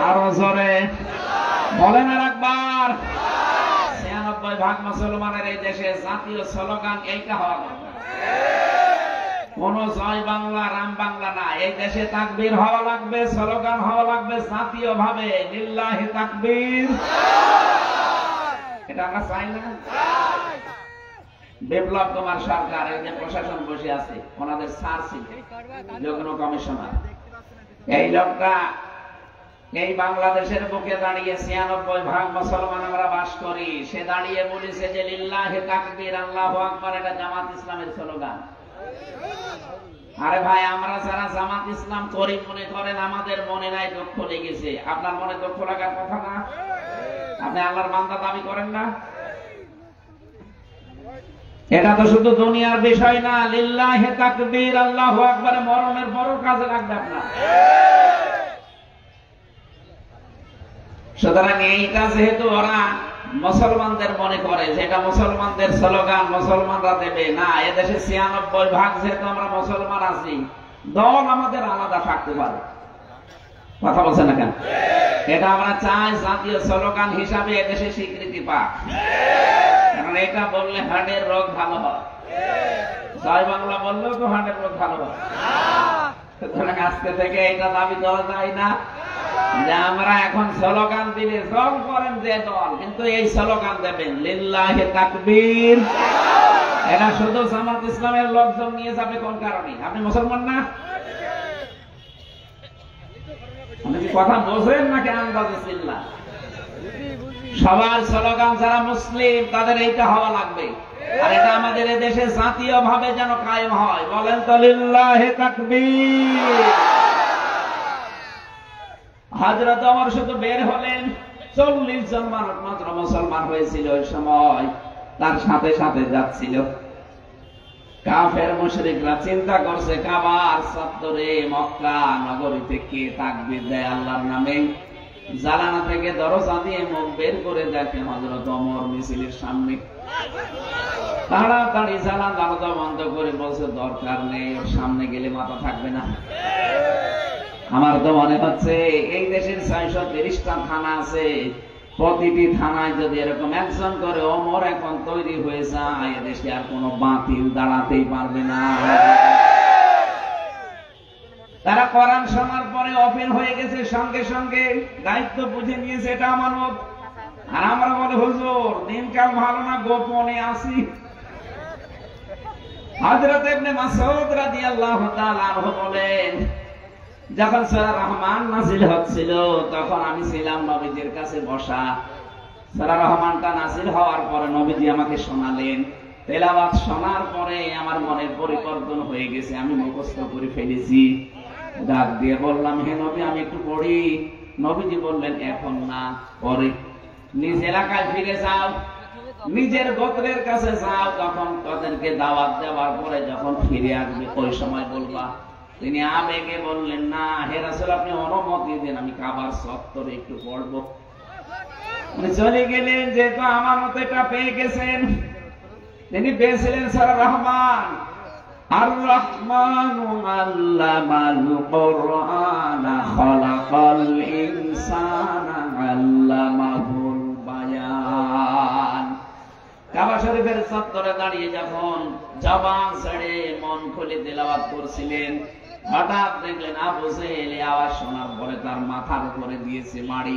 আরো জোরে বলেন আর একবার। ৯৬% মুসলমানের এই দেশে জাতীয় স্লোগান এইটা হওয়া দরকার। কোন জয় বাংলা রাম বাংলা না, এই দেশে তাকবীর হওয়া লাগবে, স্লোগান হওয়া লাগবে জাতীয় ভাবে, লিল্লাহি তাকবীর। এটা আমরা চাই না? বিপ্লব কুমার সরকার, এই যে প্রশাসন বসে আছে, ওনাদের স্যার ছিল যুগ্ম কমিশনার। এই লোকটা এই বাংলাদেশের বুকে দাঁড়িয়ে ৯৬% মুসলমান আমরা বাস করি, সে দাঁড়িয়ে বলেছে যে লিল্লাহি তাকবীর, আল্লাহু আকবার, এটা জামাত ইসলামের স্লোগান। আরে ভাই, আমরা যারা জামাত ইসলাম করি মনে করেন আমাদের মনে নাই দুঃখ লেগেছে। আপনার মনে দুঃখ লাগার কথা না? আপনি আল্লাহর বান্দা দাবি করেন না? এটা তো শুধু দুনিয়ার বিষয় না, লিল্লাহি তাকবীর, আল্লাহু আকবার মরণের পরও কাজে লাগবে আপনার। সুতরাং এইটা যেহেতু ওরা মুসলমানদের মনে করে যে এটা মুসলমানদের স্লোগান, মুসলমানরা দেবে না, এদেশে ৯৬% যেহেতু আমরা মুসলমান আছি, দল আমাদের আলাদা থাকতে পারে। কথা বলছেন না কেন? এটা আমরা চাই জাতীয় স্লোগান হিসাবে এদেশে স্বীকৃতি পাক, কারণ এটা বললে হার্টের রোগ ভালো হয়। জয় বাংলা বললেও তো হার্টের রোগ ভালো হয়। সুতরাং আজকে থেকে এটা দাবি করা যায় না যে আমরা এখন স্লোগান দিলে জল করেন যে দল, কিন্তু এই স্লোগান দেবেন লিল্লাহি তাকবীর। এটা শুধু জামাত ইসলামের লোকজন নিয়ে যাবে কোন কারণে? আপনি মুসলমান না? আপনি কি কথা বোঝেন নাকি আন্দাজে চিল্লা? সবার স্লোগান যারা মুসলিম তাদের এইটা হওয়া লাগবে, আর এটা আমাদের এই দেশে জাতীয় ভাবে যেন কায়েম হয়। বলেন তো লিল্লাহি তাকবীর। হযরত ওমর শুধু বের হলেন, ৪০ জন মানুষ মাত্র মুসলমান হয়েছিল ওই সময়, তার সাথে সাথে যাচ্ছিল কাফের মুশরিকরা। চিন্তা করছে কাবার চত্বরে মক্কা নগরীতে কে তাকবীর দেয় আল্লাহর নামে। জানালা থেকে দরজা দিয়ে মুখ বের করে দেখে হযরত ওমর মিছিলের সামনে। তাড়াতাড়ি জানালা বন্ধ করে বলছে দরকার নেই, ওর সামনে গেলে মাথা থাকবে না। আমার তো মনে হচ্ছে এই দেশের ৬৩০টা থানা আছে, প্রতিটি থানায় যদি এরকম একজন করে ওমর এখন তৈরি হয়ে যায়, এদেশে আর কোনো বাতিল দাঁড়াতেই পারবে না। তারা কোরআন শোনার পরে ওপেন হয়ে গেছে, সঙ্গে সঙ্গে দায়িত্ব বুঝে নিয়েছে এটা আমানত। আর আমরা বলে হুজুর দিনকাল ভালো না, গোপনে আসি। হযরত ইবনে মাসউদ রাদিয়াল্লাহু তাআলা আনহু বলেন, যখন সূরা রহমান নাযিল হচ্ছিল তখন আমি ছিলাম নবীজির কাছে বসা। সূরা রহমানটা নাযিল হওয়ার পরে নবীজি আমাকে শোনালেন। তেলাওয়াত শোনার পরে আমার মনের পরিবর্তন হয়ে গেছে, আমি মুখস্থ করে ফেলেছি। ডাক দিয়ে বললাম, হে নবী আমি একটু পড়ি। নবীজি বললেন, এখন না, পরে। নিজ এলাকায় ফিরে যাও, নিজের গোত্রের কাছে যাও, তখন তাদেরকে দাওয়াত দেওয়ার পরে যখন ফিরে আসবে ওই সময় বলবা। তিনি আবেগে বললেন, না হে রাসূল আপনি অনুমতি দিন, আমি কাবার চত্বরে একটু পড়বো। চলে গেলেন, যেহেতু আমানত এটা পেয়ে গেছেন। তিনি পেয়েছিলেন সারা রহমান, আর রহমানু আল্লামাল কুরআনা খালাকাল ইনসানা আল্লামাহুল বায়ান। কাবা শরীফের চত্বরে দাঁড়িয়ে যখন জবান ছেড়ে মন খুলে তেলাওয়াত করছিলেন, হঠাৎ দেখলেন আবু জেহেল আওয়াজ শোনার পরে তার মাথার উপরে দিয়েছে মাড়ি,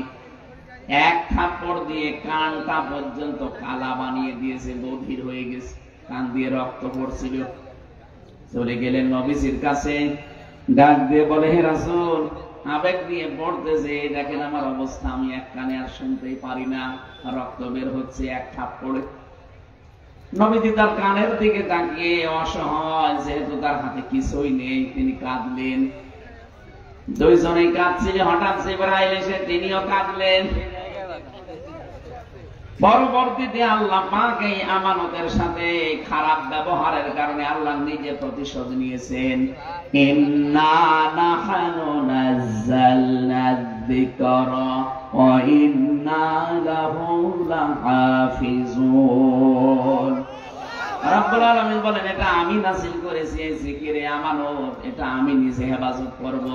এক থাপ্পড় দিয়ে কানটা পর্যন্ত কালা বানিয়ে দিয়েছে, বধির হয়ে গেছে, কান দিয়ে রক্ত পড়ছিল। চলে গেলেন নবীজির কাছে, ডাক দিয়ে বলে, হে রাসূল আবেগ দিয়ে পড়তেছে, দেখেন আমার অবস্থা, আমি এক কানে আর শুনতেই পারি না, রক্ত বের হচ্ছে এক থাপ্পড়ে। নবীজি তার কানের দিকে তাকিয়ে অসহায়, যেহেতু তার হাতে কিছুই নেই, তিনি কাঁদলেন। দুইজনেই কাঁদছিল, হঠাৎ জিবরাইল এসে তিনিও কাঁদলেন। পরবর্তীতে আল্লাহ পাক এই আমানতের সাথে খারাপ ব্যবহারের কারণে আল্লাহ নিজে প্রতিশোধ নিয়েছেন। ইন্না নাহনু নাযালনা যিকরা ওয়া ইন্না লাহু লাহাফিজুন। রব্বুল আলামিন বলেন, এটা আমি নাযিল করেছি, এই জিকিরে আমানত, এটা আমি নিজে হেফাজত করব।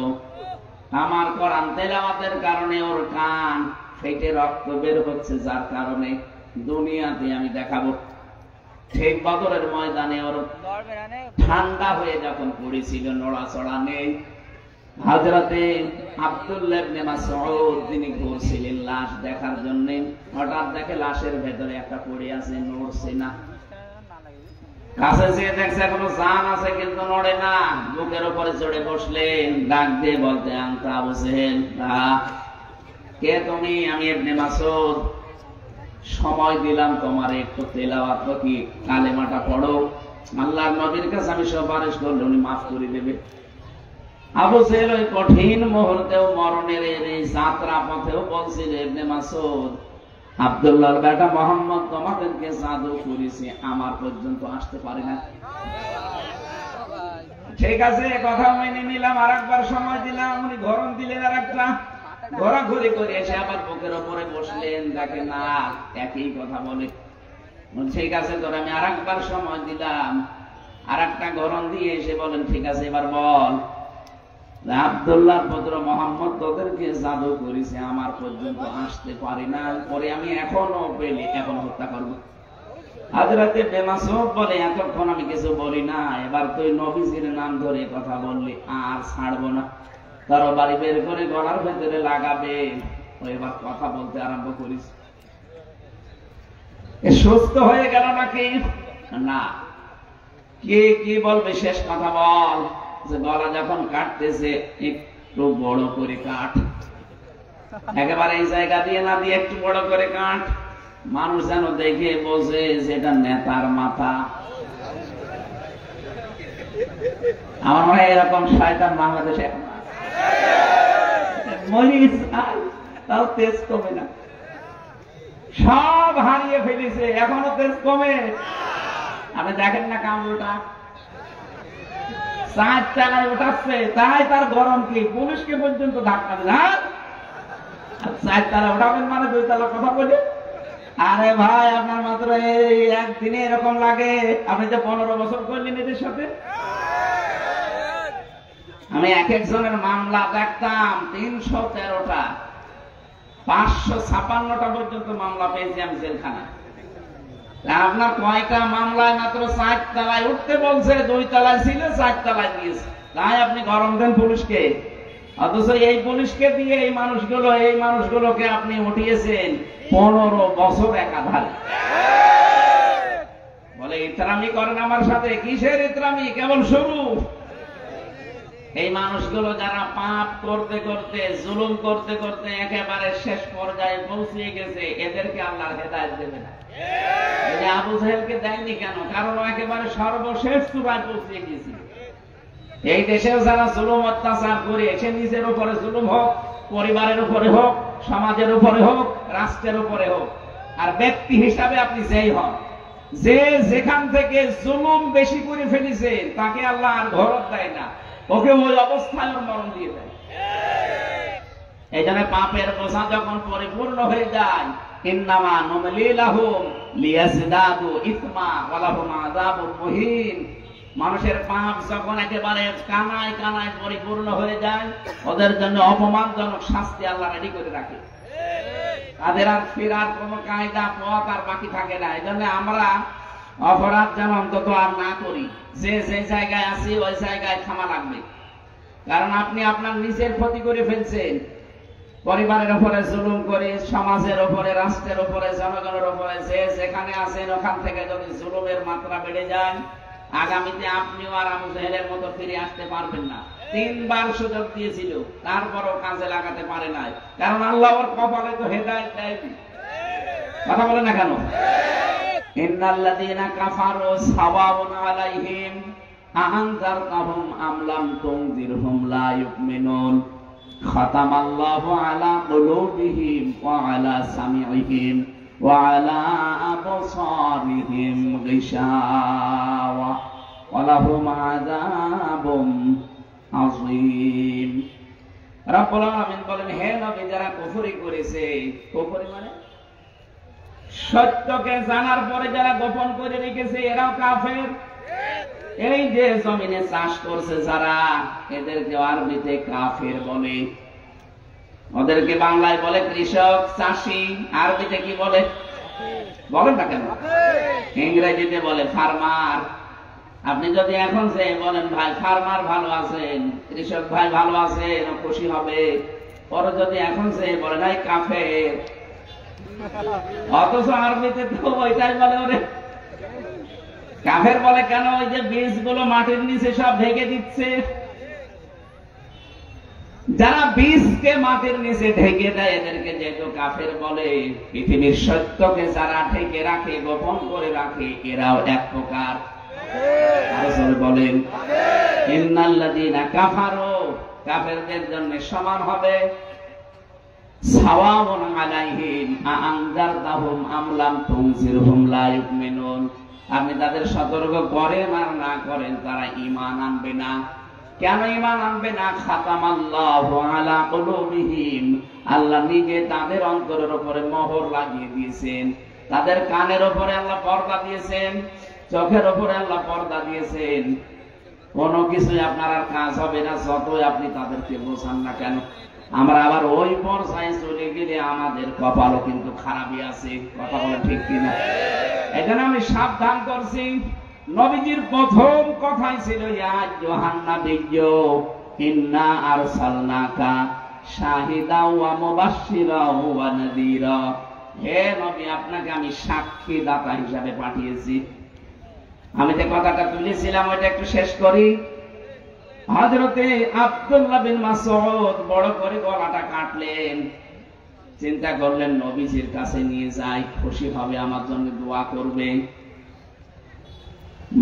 আমার কোরআন তেলাওয়াতের কারণে ওর কান ফেটে রক্ত বের হচ্ছে, যার কারণে দুনিয়াতে আমি দেখাবো। ঠিক বদরের ময়দানে ওর ঠান্ডা হয়ে যখন পড়েছিল, নড়াচড়া নেই। হযরতে আব্দুল্লাহ ইবনে মাসউদ তিনি ঘুরছিলেন লাশ দেখার জন্য, হঠাৎ দেখে লাশের ভেতরে একটা পড়ে আছে, নড়ছে না। কাছে যেয়ে দেখছে এখনো জান আছে কিন্তু নড়ে না। বুকের উপরে চড়ে বসলেন, ডাক দিয়ে বলতে, আনতা আবু জেহেল, কে তুমি? আমি ইবনে মাসউদ। সময় দিলাম তোমার, একটু তেলাওয়াত কি কালেমাটা পড়ো, আল্লাহর নবীর কাছে আমি সুপারিশ করলে উনি মাফ করে দেবে। আবু জেহেল ওই কঠিন মুহূর্তেও, মরণের এই যাত্রা পথেও বলছিল, ইবনে মাসউদ আব্দুল্লাহর বেটা মুহাম্মদ তোমাদেরকে জাদু করেছে, আমার পর্যন্ত আসতে পারে না। ঠিক আছে, কথা মেনে নিলাম, আরেকবার সময় দিলাম। উনি গরম দিলেন, আরেকটা ঘোরাঘুরি করে এসে আবার বুকের উপরে বসলেন, দেখে না একই কথা বলে। ঠিক আছে তোর আমি আরেকবার সময় দিলাম, আরেকটা গরম দিয়ে এসে বলেন, ঠিক আছে এবার বল, আব্দুল্লাহর পুত্র মুহাম্মদ তোদেরকে জাদু করেছে, আমার পর্যন্ত আসতে পারি না, পরে আমি এখনো পেলে এখন হত্যা করব। হযরতে ইবনে মাসউদ বলে, এতক্ষণ আমি কিছু বলি না, এবার তুই নবীজির নাম ধরে কথা বললি, আর ছাড়বো না। তরবারি বের করে গলার ভেতরে লাগাবে, এবার কথা বলতে আরম্ভ করিস। সুস্থ হয়ে গেল নাকি? না। কে কি বলবে? শেষ কথা বল। যে গলা যখন কাটতেছে একটু বড় করে কাট, একেবারে এই জায়গা দিয়ে না দিয়ে একটু বড় করে কাট, মানুষ যেন দেখে বোঝে যে এটা নেতার মাথা। আমার মনে হয় এরকম শয়তান বাংলাদেশে এখন মরিচ তাও তেজ কমে না, সব হারিয়ে ফেলেছে, এখনো তেজ কমে। আপনি দেখেন না কামড়টা 4 তলায় উঠাচ্ছে, তাই তার গরম কি? পুলিশকে পর্যন্ত ধাক্কা দেন। 4 তলায় উঠাবেন মানে 2 তলার কথা বলে? আরে ভাই আপনার মাত্র এই একদিনে এরকম লাগে, আপনি যে 15 বছর করলেন এদের সাথে। আমি এক একজনের মামলা দেখতাম 313টা, 556টা পর্যন্ত মামলা পেয়েছি আমি জেলখানা। আপনার কয়টা মামলায় মাত্র 4 তলায় উঠতে বলছে, 2 তলায় ছিল 4 তলায় দিয়েছে, তাই আপনি গরম দেন পুলিশকে। অথচ এই পুলিশকে দিয়ে এই মানুষগুলোকে আপনি উঠিয়েছেন 15 বছর একাধারে। বলে ইতরামি করেন আমার সাথে? কিসের ইতরামি? কেবল শুরু। এই মানুষগুলো যারা পাপ করতে করতে, জুলুম করতে করতে একেবারে শেষ পর্যায়ে পৌঁছে গেছে, এদেরকে আল্লাহর হেদায়েত দেবে না। আবু জেহেলকে দেয়নি কেন? কারণ একেবারে সর্বশেষ চূড়ায় পৌঁছে গেছে। এই দেশেও যারা জুলুম অত্যাচার করে, সে নিজের উপরে জুলুম হোক, পরিবারের উপরে হোক, সমাজের উপরে হোক, রাষ্ট্রের উপরে হোক, আর ব্যক্তি হিসাবে আপনি যেই হন, যে যেখান থেকে জুলুম বেশি করে ফেলেছে তাকে আল্লাহ আর ঘরত দেয় না, ওকে ওই অবস্থায় মরণ দিয়ে দেয়। এই জন্য পাপের বোঝা যখন পরিপূর্ণ হয়ে যায়, ইন্নামা নুমলি লাহুম লিয়াজদাদু ইসমা ওয়া লাহুম আযাবুন মুহিন, মানুষের পাপ যখন একেবারে কানায় কানায় পরিপূর্ণ হয়ে যায়, ওদের জন্য অপমানজনক শাস্তি আল্লাহ রেডি করে রাখে। তাদের আর ফেরার কোন কায়দা পথ আর বাকি থাকে না। এই জন্য আমরা অপরাধ যেন অন্তত আর না করি, যে যে জায়গায় আছি ওই জায়গায় থামা লাগবে। কারণ আপনি আপনার নিজের ক্ষতি করে ফেলছেন, পরিবারের উপরে জুলুম করে, সমাজের উপরে, রাষ্ট্রের উপরে, জনগণের উপরে, যে যেখানে আছেন ওখান থেকে যদি জুলুমের মাত্রা বেড়ে যায়, আগামীতে আপনিও আর আবু জেহেলের মতো ফিরে আসতে পারবেন না। 3 বার সুযোগ দিয়েছিল, তারপরও কাজে লাগাতে পারে নাই, কারণ আল্লাহ ওর কপালে তো হেদায়েত দেয়নি। কথা বলে না কেন? ইন্নাল্লাযীনা কাফারু সাওয়াউন আলাইহিম আ'আনযারতাহুম আম লাম তুনযিরহুম লা ইউমিনুন খাতামাল্লাহু আলা কুলুবিহিম ওয়া আলা সামি'ইহিম ওয়া আলা আবসারিহিম গিশাওয়া ওয়া লাহুম আযাবুন আযীম। রব্বুল আলামিন বলেন, হে নবী, যারা কুফরি করেছে, কুফরি মানে সত্যকে জানার পরে যারা গোপন করে রেখেছে, এরাও কাফের। এই যে জমিনে চাষ করছে যারা, এদেরকে আরবিতে কাফের বলে, ওদেরকে বাংলায় বলে কৃষক, চাষি। আরবিতে কি বলে বলেন না কেন? ইংরেজিতে বলে ফার্মার। আপনি যদি এখন যে বলেন ভাই ফার্মার ভালো আছেন, কৃষক ভাই ভালো আছেন, খুশি হবে। পরে যদি এখন যে বলে নাই কাফের, অথচ আরবিতে তো ওইটাই বলে। ওরে কাফের বলে কেন? ওই যে বীজগুলো মাটির নিচে সব ঢেকে দিচ্ছে। যারা বীজকে মাটির নিচে ঢেকে দেয়, এদেরকে যেহেতু কাফের বলে। পৃথিবীর সত্যকে যারা ঢেকে রাখে, গোপন করে রাখে, এরাও এক প্রকার। বলেন, ইন্নাল্লাযীনা কাফারু, কাফেরদের জন্য সমান হবে। সাওয়াউন আলাইহিম আ'আনযারতাহুম আম লাম তুনযিরহুম লা ইউমিনুন, আপনি তাদের সতর্ক করেন আর না করেন, তারা ঈমান আনবে না। কেন ঈমান আনবে না? খাতামাল্লাহু আলা কুলুবিহিম, আল্লাহ নিজে তাদের অন্তরের উপরে মোহর লাগিয়ে দিয়েছেন। তাদের কানের উপরে আল্লাহ পর্দা দিয়েছেন, চোখের উপরে আল্লাহ পর্দা দিয়েছেন। কোনো কিছুই আপনার আর কাজ হবে না, যতই আপনি তাদেরকে বোঝান না কেন। আমরা আবার ওই পর্যায়ে চলে গেলে আমাদের কপালও কিন্তু খারাপই আছে। কথা বলে ঠিক কিনা? এখানে আমি সাবধান করছি। নবীজির প্রথম কথাই ছিল, ইয়া আইয়ুহান নাবিয়্যু ইন্না আরসালনাকা শাহিদাও ওয়া মুবাশশিরাও ওয়া নাযীরা, হে নবী, আপনাকে আমি সাক্ষী দাতা হিসাবে পাঠিয়েছি। আমি যে কথাটা তুলেছিলাম ওইটা একটু শেষ করি। হযরতে আব্দুল্লাহ বিন মাসউদ বড় করে গলাটা কাটলেন, চিন্তা করলেন নবীজির কাছে নিয়ে যাই, খুশি হবে, আমার জন্য দোয়া করবে।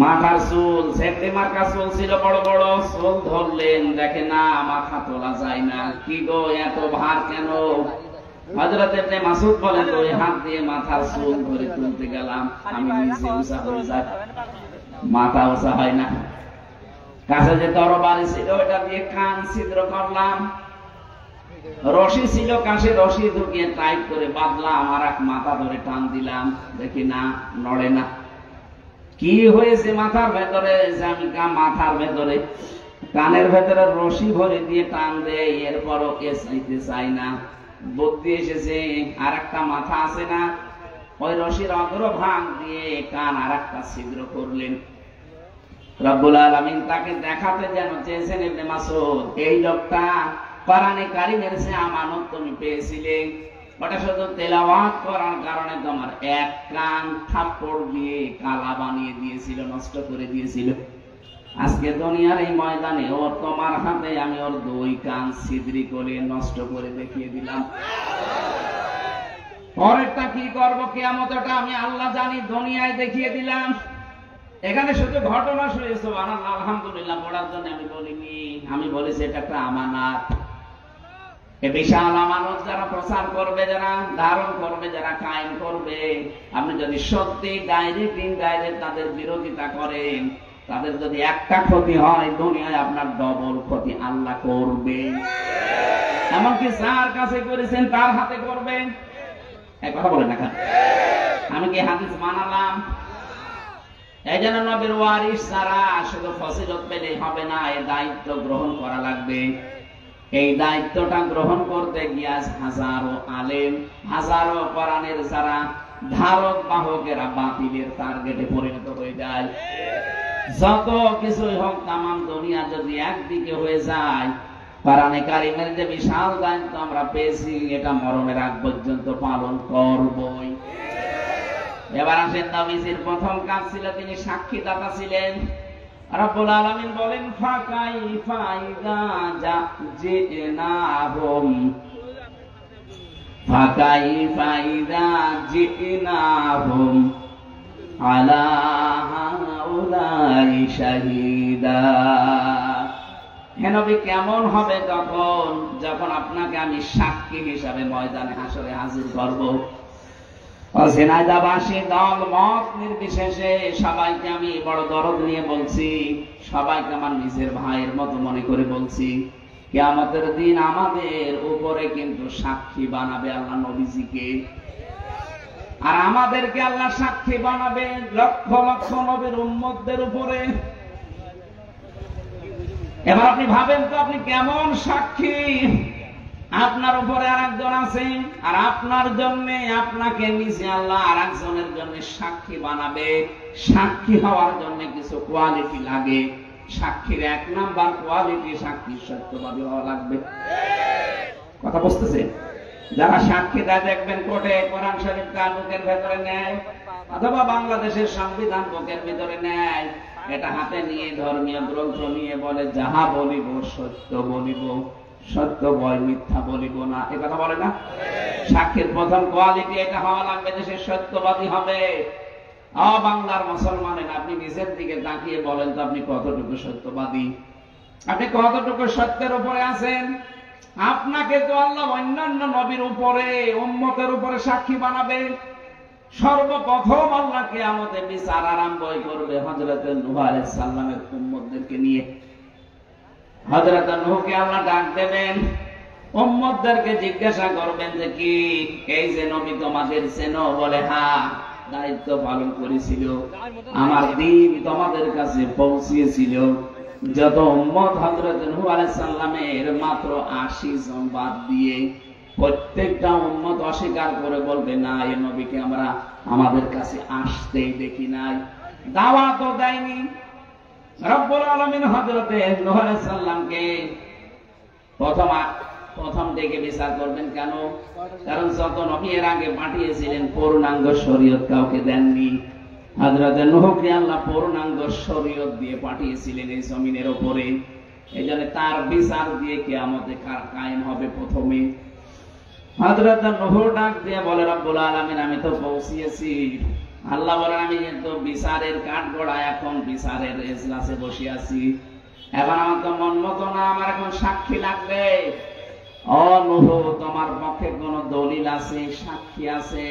মাথার চুল সেন্ডে মার্কা চুল ছিল, বড় বড় চুল ধরলেন, দেখে না মাথা তোলা যায় না। কি গো, এত ভার কেন? হযরত ইবনে মাসউদ বলেন, ওই হাত দিয়ে মাথার চুল ধরে তুলতে গেলাম, আমি নিজে উঁচা হয়ে যাই, মাথা উঁচা হয় না। কাছে যে তরবারি ছিল ওটা দিয়ে কান ছিদ্র করলাম, রশি ছিল কাছে, রশি ঢুকিয়ে টাইট করে বাঁধলাম, আর এক মাথা ধরে টান দিলাম, দেখি না নড়ে না। কি হয়েছে মাথার ভেতরে? মাথার ভেতরে কানের ভেতরে রশি ভরে দিয়ে টান দেয়, এরপরও কেস নিতে চাই না। বুদ্ধি এসেছে, আর একটা মাথা আছে না, ওই রশির অগ্রভাগ দিয়ে কান আর একটা ছিদ্র করলেন। রব্বুল আলামিন তাকে দেখাতে যেন চেয়েছেন, ইবনে মাসউদ, এই লোকটা কোরআনে কারীমের সে আমানত তুমি পেয়েছিলে, ওটা শুধু তেলাওয়াত করার কারণে তোমার এক কান থাপ্পড় দিয়ে কালা বানিয়ে দিয়েছিল, নষ্ট করে দিয়েছিল। আজকে দুনিয়ার এই ময়দানে ওর তোমার হাতে আমি ওর 2 কান ছিদ্রি করে নষ্ট করে দেখিয়ে দিলাম। পরেরটা কি করব কিয়ামতটা আমি আল্লাহ জানি, দুনিয়ায় দেখিয়ে দিলাম। এখানে শুধু ঘটনা শুনে সুবহানাল্লাহ আলহামদুলিল্লাহ পড়ার জন্য আমি বলিনি, আমি বলেছি এটা একটা আমানত। এই বিশাল আমানত যারা প্রচার করবে, যারা ধারণ করবে, যারা কায়েম করবে, আপনি যদি সত্যি ডাইরেক্ট ইনডাইরেক্ট তাদের বিরোধিতা করেন, তাদের যদি একটা ক্ষতি হয়, দুনিয়ায় আপনার ডবল ক্ষতি আল্লাহ করবে। এমনকি যার কাছে করেছেন তার হাতে করবেন। এক কথা বলেন না, আমি কি হাদিস মানালাম? এই জন্য নবীর ওয়ারিস যারা শুধু ফজিলত পেলেই হবে না, এই দায়িত্ব গ্রহণ করা লাগবে। এই দায়িত্বটা গ্রহণ করতে গিয়ে হাজারো আলেম, হাজারো কোরআনের যারা ধারক বাহকেরা বাতিলের টার্গেটে পরিণত হয়ে যায়। যত কিছুই হোক, তামাম দুনিয়া যদি একদিকে হয়ে যায়, কোরআনে কারিমের যে বিশাল দায়িত্ব আমরা পেয়েছি, এটা মরণের আগ পর্যন্ত পালন করবই। এবার আসেন, নবীজির প্রথম কাজ ছিল তিনি সাক্ষীদাতা ছিলেন। রব্বুল আলামিন বলেন, ফাকাইফা ইযা জিনাহুম, ফাকাইফা ইযা জিনাহুম আলা হাউলাই শাহীদা। হে নবী, কেমন হবে তখন যখন আপনাকে আমি সাক্ষী হিসাবে ময়দানে হাসরে হাজির করব। ঝিনাইদহবাসী দল মত নির্বিশেষে সবাইকে আমি বড় দরদ নিয়ে বলছি, সবাইকে আমার নিজের ভাইয়ের মতো মনে করে বলছি, কিয়ামতের দিন আমাদের উপরে কিন্তু সাক্ষী বানাবে আল্লাহ নবীজিকে, আর আমাদেরকে আল্লাহ সাক্ষী বানাবে লক্ষ লক্ষ নবীর উম্মতদের উপরে। এবার আপনি ভাবেন তো, আপনি কেমন সাক্ষী? আপনার উপরে আরেকজন আছে, আর আপনার জন্য আপনাকে নিজে আল্লাহ আরেকজনের জন্য সাক্ষী বানাবে। সাক্ষী হওয়ার জন্য কিছু কোয়ালিটি লাগে। সাক্ষীর এক নাম্বার কোয়ালিটি, সাক্ষী সত্যবাদী হওয়া লাগবে। কথা বুঝতেছে? যারা সাক্ষী দেয় দেখবেন কোর্টে কোরআন শরীফ বুকের ভেতরে নেয়, অথবা বাংলাদেশের সংবিধান বুকের ভিতরে নেয়, এটা হাতে নিয়ে ধর্মীয় গ্রন্থ নিয়ে বলে, যাহা বলিব সত্য বলিব, সত্য বয় মিথ্যা বলিব না। এ কথা বলে না? সাক্ষীর প্রথম কোয়ালিটি এটা হওয়া লাগবে যে সে সত্যবাদী হবে। বাংলার মুসলমানের আপনি নিজের দিকে তাকিয়ে বলেন তো, আপনি কতটুকু সত্যবাদী? আপনি কতটুকু সত্যের উপরে আছেন? আপনাকে তো আল্লাহ অন্যান্য নবীর উপরে, উম্মতের উপরে সাক্ষী বানাবে। সর্বপ্রথম আল্লাহ কিয়ামতে বিচার আরম্ভ করবে হযরত নূহ আলাইহিস সালামের উম্মতদেরকে নিয়ে। হযরত নূহকে আল্লাহ ডাক দেবেন, উম্মতদেরকে জিজ্ঞাসা করবেন যে কি এই যে নবী তোমাদের চেনো? বলে হ্যাঁ, দায়িত্ব পালন করেছিল, আমার দ্বীন তোমাদের কাছে পৌঁছিয়েছিল। যত উম্মত হযরত নূহ আলাইহিস সালামের মাত্র 80 জন বাদ দিয়ে প্রত্যেকটা উম্মত অস্বীকার করে বলবে, না, এই নবীকে আমরা আমাদের কাছে আসতেই দেখি নাই, দাওয়াতও দেয়নি। রব্বুল আলামিন হযরত নূহ আলাইহিস সালামকে প্রথম ডেকে বিচার করবেন। কেন? কারণ যত নবী এর আগে পাঠিয়েছিলেন পূর্ণাঙ্গ শরীয়ত কাউকে দেননি। হযরত নূহকে আল্লাহ পূর্ণাঙ্গ শরীয়ত দিয়ে পাঠিয়েছিলেন এই জমিনের উপরে। এই জন্য তার বিচার দিয়ে কিয়ামতে কায়েম হবে প্রথমে। হযরত নূহ ডাক দিয়ে বলে, রব্বুল আলামিন আমি তো পৌঁছিয়েছি। আল্লাহ বলেন, আমি তো বিচারের কাঠগড়ায় এখন বিচারের এজলাসে বসে আছি, এখন আমার তো মন মতো না, আমার এখন সাক্ষী লাগবে। ও নূহ, তোমার পক্ষে কোন দলিল আছে, সাক্ষী আছে?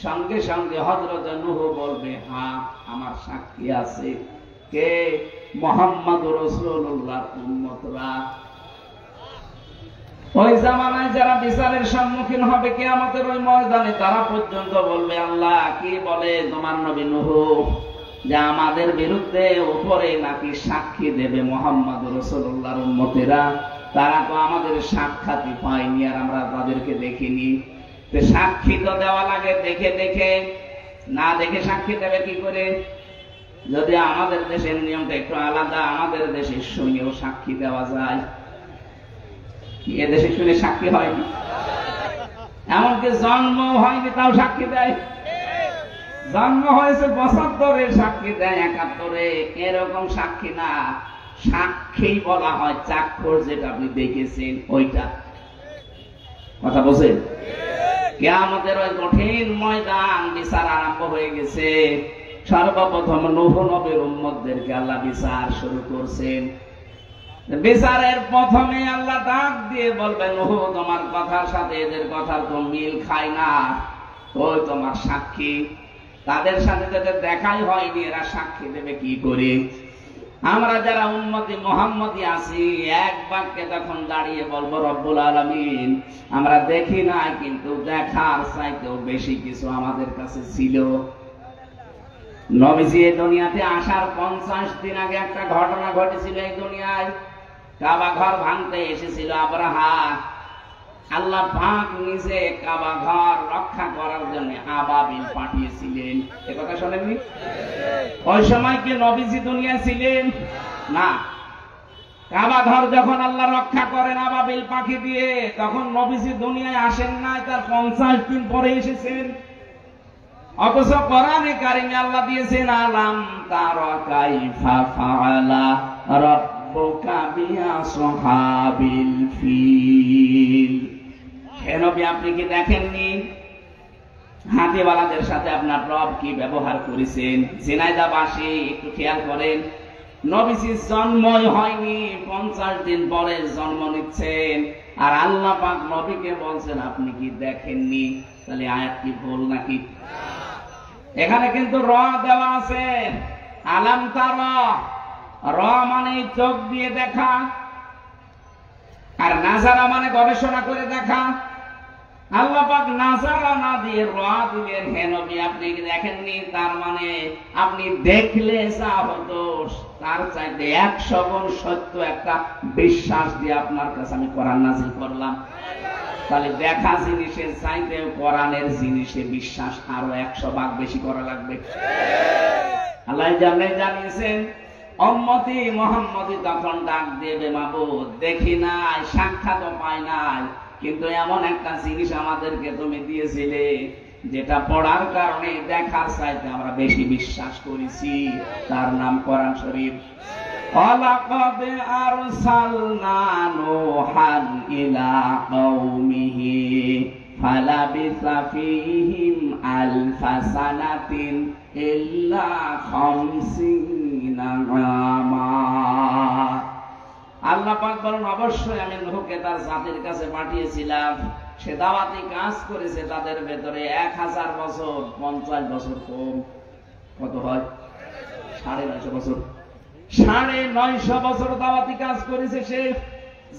সঙ্গে সঙ্গে হযরত নূহ বলবে, হ্যাঁ, আমার সাক্ষী আছে। কে? মুহাম্মদুর রাসূলুল্লাহর উম্মতরা। ওই জামানায় যারা বিচারের সম্মুখীন হবে কিয়ামতের ওই ময়দানে, তারা পর্যন্ত বলবে, আল্লাহ কি বলে তোমার নবী নূহ যে আমাদের বিরুদ্ধে উপরে নাকি সাক্ষী দেবে মুহাম্মদুর রাসূলুল্লাহর উম্মতেরা। তারা তো আমাদের সাক্ষাৎই পায়নি, আর আমরা তাদেরকে দেখিনি। সাক্ষী তো দেওয়া লাগে দেখে দেখে, না দেখে সাক্ষী দেবে কি করে? যদি আমাদের দেশের নিয়মটা একটু আলাদা, আমাদের দেশে শুনেও সাক্ষী দেওয়া যায়। এদেশে শুনে সাক্ষী হয়নি, এমনকি জন্ম হয়নি তাও সাক্ষী দেয়। জন্ম হয়েছে 75-এ, সাক্ষী দেয় 71-এ। এরকম সাক্ষী না, সাক্ষী বলা হয় চাক্ষুষ, যেটা আপনি দেখেছেন ওইটা। কথা বলছেন? কিয়ামতের ওই কঠিন ময়দান, বিচার আরম্ভ হয়ে গেছে। সর্বপ্রথম নূহ নবীর উম্মতদেরকে আল্লাহ বিচার শুরু করছেন। বিচারের প্রথমে আল্লাহ ডাক দিয়ে বলবেন, নূহ তোমার কথার সাথে এদের কথার তো মিল খায় না, ওই তোমার সাক্ষী। তাদের সাথে যাদের দেখাই হয়নি, এরা সাক্ষী দেবে কি করে? আমরা যারা উম্মতি মুহাম্মদী আছি এক বাক্যে তখন দাঁড়িয়ে বলবো, রব্বুল আলামিন আমরা দেখি নাই, কিন্তু দেখার চাইতেও বেশি কিছু আমাদের কাছে ছিল। নবীজি এই দুনিয়াতে আসার 50 দিন আগে একটা ঘটনা ঘটেছিল। এই দুনিয়ায় কাবা ঘর ভাঙতে এসেছিল আব্রাহা। আল্লাহ পাক নিজে কাবা ঘর রক্ষা করার জন্য আবাবিল পাঠিয়েছিলেন। এ কথা শোনেননি? ওই সময় কি নবীজি দুনিয়ায় ছিলেন? না। কাবা ঘর যখন আল্লাহ রক্ষা করেন আবাবিল পাখি দিয়ে, তখন নবীজি দুনিয়ায় আসেন নাই, তার 50 দিন পরে এসেছেন। অথচ কোরআনে কারিমে আল্লাহ দিয়েছেন, আলাম তারা কাইফা ফাআলা রাব্বুকা বিআসহাবিল ফিল। হে নবী, আপনি কি দেখেননি হাতিওয়ালাদের সাথে আপনার রব কি ব্যবহার করেছেন? ঝিনাইদহবাসী একটু খেয়াল করেন, নবীজির জন্মই হয়নি, 50 দিন পরে জন্ম নিচ্ছেন, আর আল্লাহ পাক নবীকে বলছেন আপনি কি দেখেননি? তাহলে আয়াত কি ভুল নাকি? এখানে কিন্তু র দেওয়া আছে, আলাম তারা। র মানে চোখ দিয়ে দেখা, আর নাজারা মানে গবেষণা করে দেখা। আল্লাহ পাক নাজারা না দিয়ে র দিলেন, হে নবী আপনি কি দেখেননি? তার মানে আপনি দেখলে যা হতো তার চাইতে 100 গুণ সত্য একটা বিশ্বাস দিয়ে আপনার কাছে আমি কোরআন নাযিল করলাম। তাহলে দেখা জিনিসের চাইতে কোরআনের জিনিসে বিশ্বাস আরো 100 ভাগ বেশি করা লাগবে। আল্লাহ জানিয়েছেন, উম্মতি মুহাম্মদী তখন ডাক দেবে, মাবুদ দেখি নাই, সাক্ষাৎ পাই নাই, কিন্তু এমন একটা জিনিস আমাদেরকে তুমি দিয়েছিলে যেটা পড়ার কারণে দেখার চাইতে আমরা বেশি বিশ্বাস করেছি, তার নাম কোরআন শরীফ। ওয়ালাকাদ আরসালনা নূহান ইলা কওমিহি ফালাবিসা ফীহিম আলফা সানাতিন ইল্লা 50 আমা। আল্লাহ পাক বলেন, অবশ্যই আমি নূহকে তার জাতির কাছে পাঠিয়েছিলাম, সে দাওয়াতি কাজ করেছে, তাদের ভেতরে 1000 বছর, 50 বছর কম, কত হয়? 950 বছর। 950 বছর দাওয়াতি কাজ করেছে সে।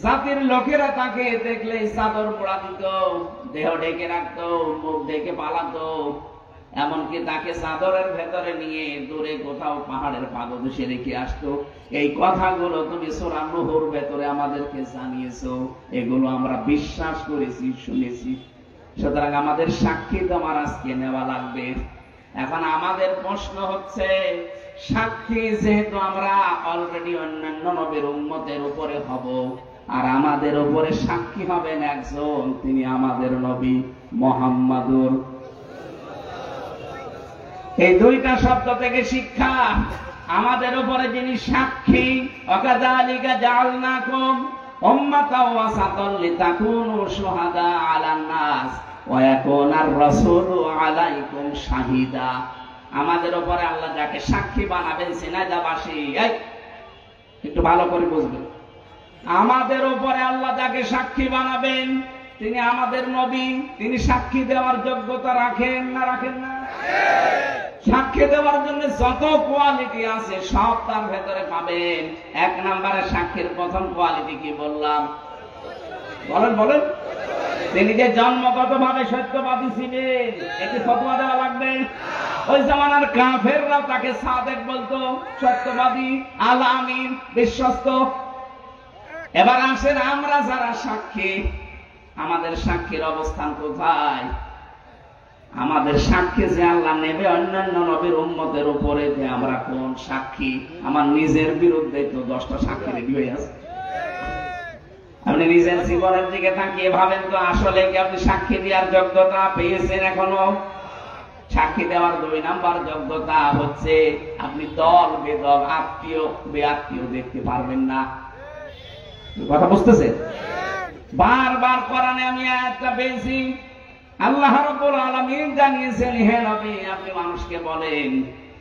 জাতির লোকেরা তাকে দেখলে চাদর পোড়া দিত, দেহ ঢেকে রাখতো, মুখ ঢেকে পালাতো, এমনকি তাকে চাদরের ভেতরে নিয়ে দূরে কোথাও পাহাড়ের পাদদেশে রেখে আসতো। এই কথাগুলো তুমি সূরা নূহর ভেতরে আমাদেরকে জানিয়েছো, এগুলো আমরা বিশ্বাস করেছি, শুনেছি। সুতরাং আমাদের সাক্ষী তোমার আজকে নেওয়া লাগবে। এখন আমাদের প্রশ্ন হচ্ছে, সাক্ষী যেহেতু আমরা অলরেডি অন্যান্য নবীর উম্মতের উপরে হব, আর আমাদের উপরে সাক্ষী হবেন একজন, তিনি আমাদের নবী মুহাম্মাদুর। এই দুইটা শব্দ থেকে শিক্ষা, আমাদের উপরে যিনি সাক্ষী, ওয়াকাযালিকা জাআলনাকুম উম্মাতাও ওয়াসাতাল লিতাকুনু শুহাদা আলান নাস ওয়া ইয়াকুনার রাসূলু আলাইকুম শাহিদা। আমাদের উপরে আল্লাহ যাকে সাক্ষী বানাবেন, ঝিনাইদহবাসী একটু ভালো করে বুঝবেন, আমাদের উপরে আল্লাহ যাকে সাক্ষী বানাবেন তিনি আমাদের নবী। তিনি সাক্ষী দেওয়ার যোগ্যতা রাখেন না রাখেন না? সাক্ষী দেওয়ার জন্য যত কোয়ালিটি আছে সব তার ভেতরে পাবেন। 1 নম্বরে সাক্ষীর প্রথম কোয়ালিটি কি বললাম? বলেন বলেন। তিনি যে জন্মগতভাবে সত্যবাদী ছিলেন, এটি ফতোয়া দেওয়া লাগবে। ওই জামানার কাফেররা তাকে সাদেক বলতো, সত্যবাদী, আল আমিন, বিশ্বস্ত। এবার আসেন আমরা যারা সাক্ষী, আমাদের সাক্ষীর অবস্থান কোথায়? আমাদের সাক্ষী যে আল্লাহ নেবে অন্যান্য নবীর উম্মতের উপরে, যে আমরা কোন সাক্ষী? আমার নিজের বিরুদ্ধে তো 10টা সাক্ষী রেডি হয়ে আছে। আপনি নিজের জীবনের দিকে তাকিয়ে ভাবেন তো, আসলে কি আপনি সাক্ষী দেওয়ার যোগ্যতা পেয়েছেন? এখনো সাক্ষী দেওয়ার 2 নাম্বার যোগ্যতা হচ্ছে আপনি দল বেদল, আত্মীয় বেআত্মীয় দেখতে পারবেন না। কথা বুঝতেছেন? বারবার কোরআনে আমি আয়াতটা পেয়েছি, আল্লাহ রাব্বুল আলামিন জানিয়েছেন, হে নবী আপনি মানুষকে বলেন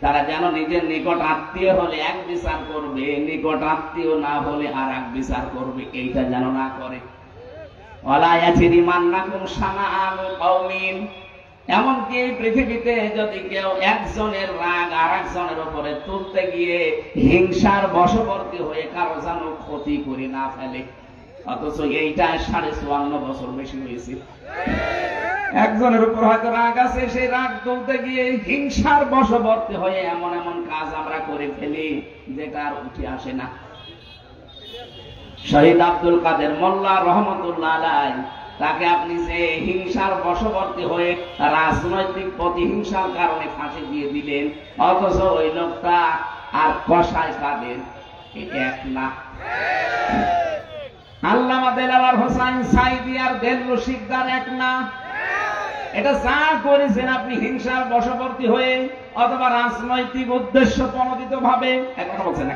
তারা যেন নিজের নিকট আত্মীয় হলে এক বিচার করবে, নিকট আত্মীয় না হলে আর এক বিচার করবে, এইটা যেন না করে। এমনকি পৃথিবীতে যদি কেউ একজনের রাগ আর একজনের উপরে তুলতে গিয়ে হিংসার বশবর্তী হয়ে কারো যেন ক্ষতি করে না ফেলে, অথচ এইটা 54.5 বছর বেশি হয়েছে। একজনের উপর হয়তো রাগ আছে, সেই রাগ তুলতে গিয়ে হিংসার বশবর্তী হয়ে এমন এমন কাজ আমরা করে ফেলি যেটা আর উঠে আসে না। শহীদ আব্দুল কাদের মোল্লা রহমতুল্লাহ আলাইহি, তাকে আপনি যে হিংসার বশবর্তী হয়ে রাজনৈতিক প্রতিহিংসার কারণে ফাঁসি দিয়ে দিলেন, অথচ ওই লোকটা আর কসাই কাদের এক না। আল্লামা দেলাওয়ার হোসেন সাইদি আর দেলরু শিকদার এক না। এটা যা করেছেন আপনি হিংসার বশবর্তী হয়ে অথবা রাজনৈতিক উদ্দেশ্য প্রণোদিত ভাবে, কথা বলছেন না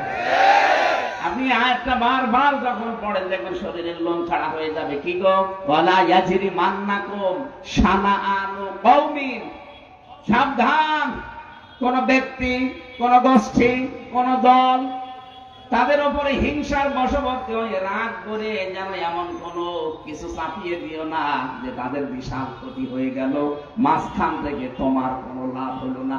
আপনি আয়াতটা বারবার যখন পড়েন দেখবেন শরীরের লোম ছাড়া হয়ে যাবে। কি গো, ওয়ালা ইয়াজরি মান্নাকুম শানাআনু কওমিন, সাবধান, কোন ব্যক্তি, কোন গোষ্ঠী, কোন দল তাদের উপরে হিংসার বশবর্তী হয়ে রাগ করে যেন এমন কোন কিছু চাপিয়ে দিও না যে তাদের বিশাল ক্ষতি হয়ে গেল, মাঝখান থেকে তোমার কোনো লাভ হলো না।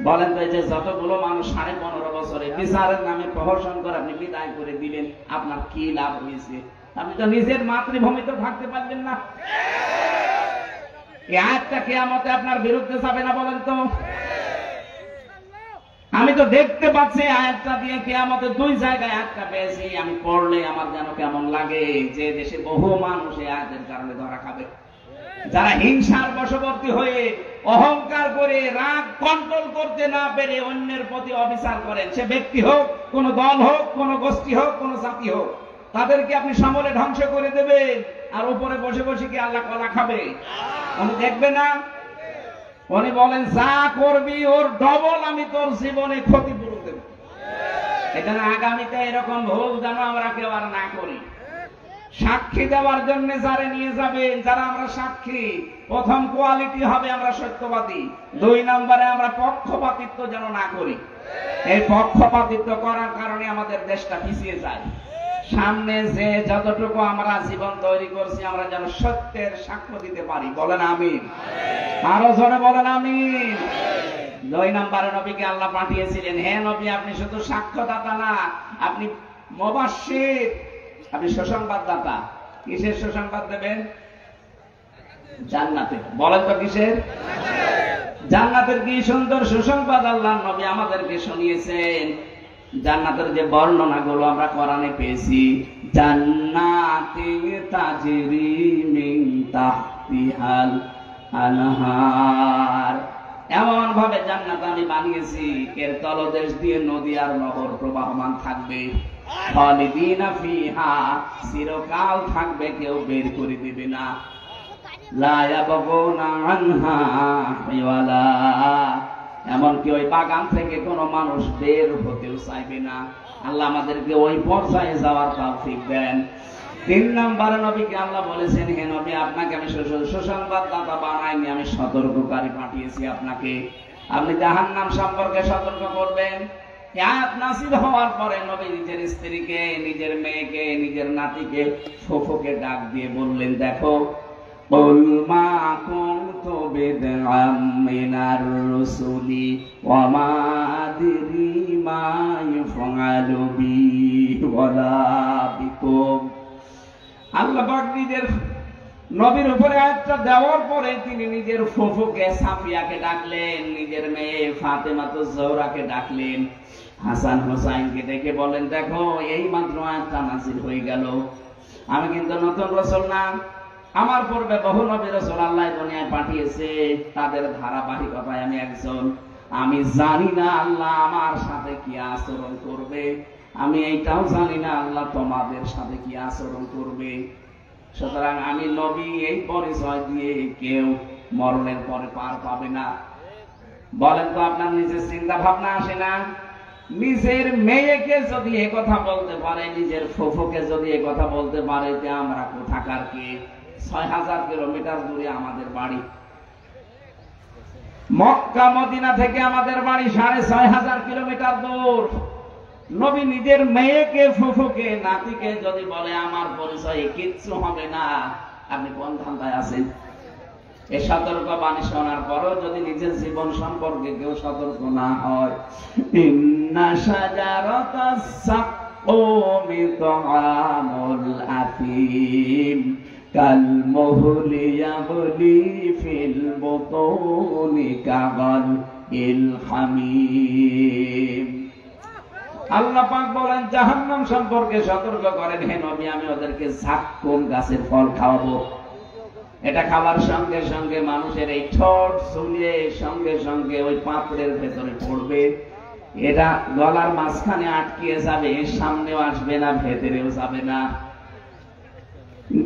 বলেন তো, যে যতগুলো মানুষ 15.5 বছরে বিচারের নামে প্রহসন করে আপনি বিদায় করে দিলেন, আপনার কি লাভ হয়েছে? আপনি তো নিজের মাতৃভূমিতে থাকতে পারলেন না। এই আয়াতটা কিয়ামতে আপনার বিরুদ্ধে যাবে না? বলেন তো। আমি তো দেখতে পাচ্ছি আয়াতটা দিয়ে কিয়ামতে 2 জায়গায় আয়াতটা পেয়েছি। আমি পড়লে আমার যেন কেমন লাগে, যে দেশে বহু মানুষ এই আয়াতের কারণে ধরা খাবে। যারা হিংসার বশবর্তী হয়ে অহংকার করে রাগ কন্ট্রোল করতে না পেরে অন্যের প্রতি অবিচার করেন, সে ব্যক্তি হোক, কোন দল হোক, কোন গোষ্ঠী হোক, কোন জাতি হোক, তাদেরকে আপনি সমূলে ধ্বংস করে দেবেন। আর উপরে বসে বসে কি আল্লাহ কলা খাবে? উনি দেখবে না? উনি বলেন, যা করবি ওর ডবল আমি তোর জীবনে ক্ষতিপূরণ দেব। এখানে আগামীতে এরকম ভুল যেন আমরা কেউ আর না করি। সাক্ষী দেওয়ার জন্য যারা নিয়ে যাবেন, যারা আমরা সাক্ষী, প্রথম কোয়ালিটি হবে আমরা সত্যবাদী, 2 নম্বরে আমরা পক্ষপাতিত্ব যেন না করি। এই পক্ষপাতিত্ব করার কারণে আমাদের দেশটা পিছিয়ে যায়। সামনে যে যতটুকু আমরা জীবন তৈরি করছি, আমরা যেন সত্যের সাক্ষ্য দিতে পারি। বলেন আমিন। আরো জোরে বলেন আমিন। 2 নম্বরে নবীকে আল্লাহ পাঠিয়েছিলেন, হে নবী, আপনি শুধু সাক্ষ্যদাতা না, আপনি মুবাশশির, আপনি সুসংবাদদাতা। কিসের সুসংবাদ দেবেন? জান্নাতের। বলেন তো কিসের? জান্নাতের। কি সুন্দর সুসংবাদ আল্লাহ নবী আমাদেরকে শুনিয়েছেন। জান্নাতের যে বর্ণনাগুলো আমরা কোরআনে পেয়েছি, জান্নাতিন তাজরি মিন তাহতিহাল আনহার, এমন ভাবে জান্নাত আমি বানিয়েছি, এর তলদেশ দিয়ে নদী আর নহর প্রবাহমান থাকবে। খালিদিনা ফিহা, চিরকাল থাকবে, কেউ বের করে দিবে না। লা ইয়াবগুনা আনহা হিওয়ালা, এমনকি ওই বাগান থেকে কোনো মানুষ বের হতেও চাইবে না। আল্লাহ আমাদেরকে ওই পর্যায়ে যাওয়ার তৌফিক দেন। 3 নম্বরে নবীকে আল্লাহ বলেছেন, হে নবী, আপনাকে আমি সুসংবাদদাতা বানাইনি, আমি সতর্ককারী পাঠিয়েছি আপনাকে। আপনি জাহান্নাম সম্পর্কে সতর্ক করবেন। আয়াত নাযিল হওয়ার পরে নবী নিজের স্ত্রীকে, নিজের মেয়েকে, নিজের নাতিকে, ফুফুকে ডাক দিয়ে বললেন, দেখো, قل ما كنت بدعا من الرسل وما أدري ما يفعل بي ولا بكم। আল্লাহ পাক নিজের নবীর উপরে আয়াতটা দেওয়ার পরে তিনি নিজের ফুফুকে সাফিয়াকে ডাকলেন, নিজের মেয়ে ফাতেমাতুজ জোহরাকে ডাকলেন, হাসান হোসাইনকে ডেকে বলেন, দেখো, এই মাত্র আয়াতটা নাযিল হয়ে গেল। আমি কিন্তু নতুন রাসূল না, আমার পূর্বে বহু নবী রাসূল আল্লাহ দুনিয়ায় পাঠিয়েছে, তাদের ধারাবাহিকতায় আমি একজন। আমি জানি না আল্লাহ আমার সাথে কি আচরণ করবে, আমি এইটাও জানি না আল্লাহ তোমাদের সাথে কি আচরণ করবে। সুতরাং আমি নবী, এই পরিচয় দিয়ে কেউ মরণের পরে পার পাবে না। বলেন তো, আপনার নিজের চিন্তা ভাবনা আসে না? নিজের মেয়েকে যদি এ কথা বলতে পারে, নিজের ফুফুকে যদি এ কথা বলতে পারে, যে আমরা কোথাকার কে, 6000 কিলোমিটার দূরে আমাদের বাড়ি, মক্কা মদিনা থেকে আমাদের বাড়ি ৬,৫০০ কিলোমিটার দূর। নবী নিজের মেয়েকে, ফুফুকে, নাতিকে যদি বলে আমার পরিচয়ে কিচ্ছু হবে না, আপনি কোন ধান্দায় আছেন? এই সতর্ক বাণী শোনার পরও যদি নিজের জীবন সম্পর্কে কেউ সতর্ক না হয়, ইন্না শাজারাতাস সাক্কুমি তাআমুল আফিম কালমুহলি ইয়াগলি ফিল বুতুনি কাগালিল হামিম। আল্লাহ পাক বলেন জাহান্নাম সম্পর্কে সতর্ক করেন, হে নবী আমি ওদেরকে জাক্কুম গাছের ফল খাওয়াবো। এটা খাওয়ার সঙ্গে সঙ্গে মানুষের এই ঠোঁট চুলিয়ে সঙ্গে সঙ্গে ওই পাপড়ের ভেতরে পড়বে, এটা গলার মাঝখানে আটকিয়ে যাবে, সামনেও আসবে না, ভেতরেও যাবে না,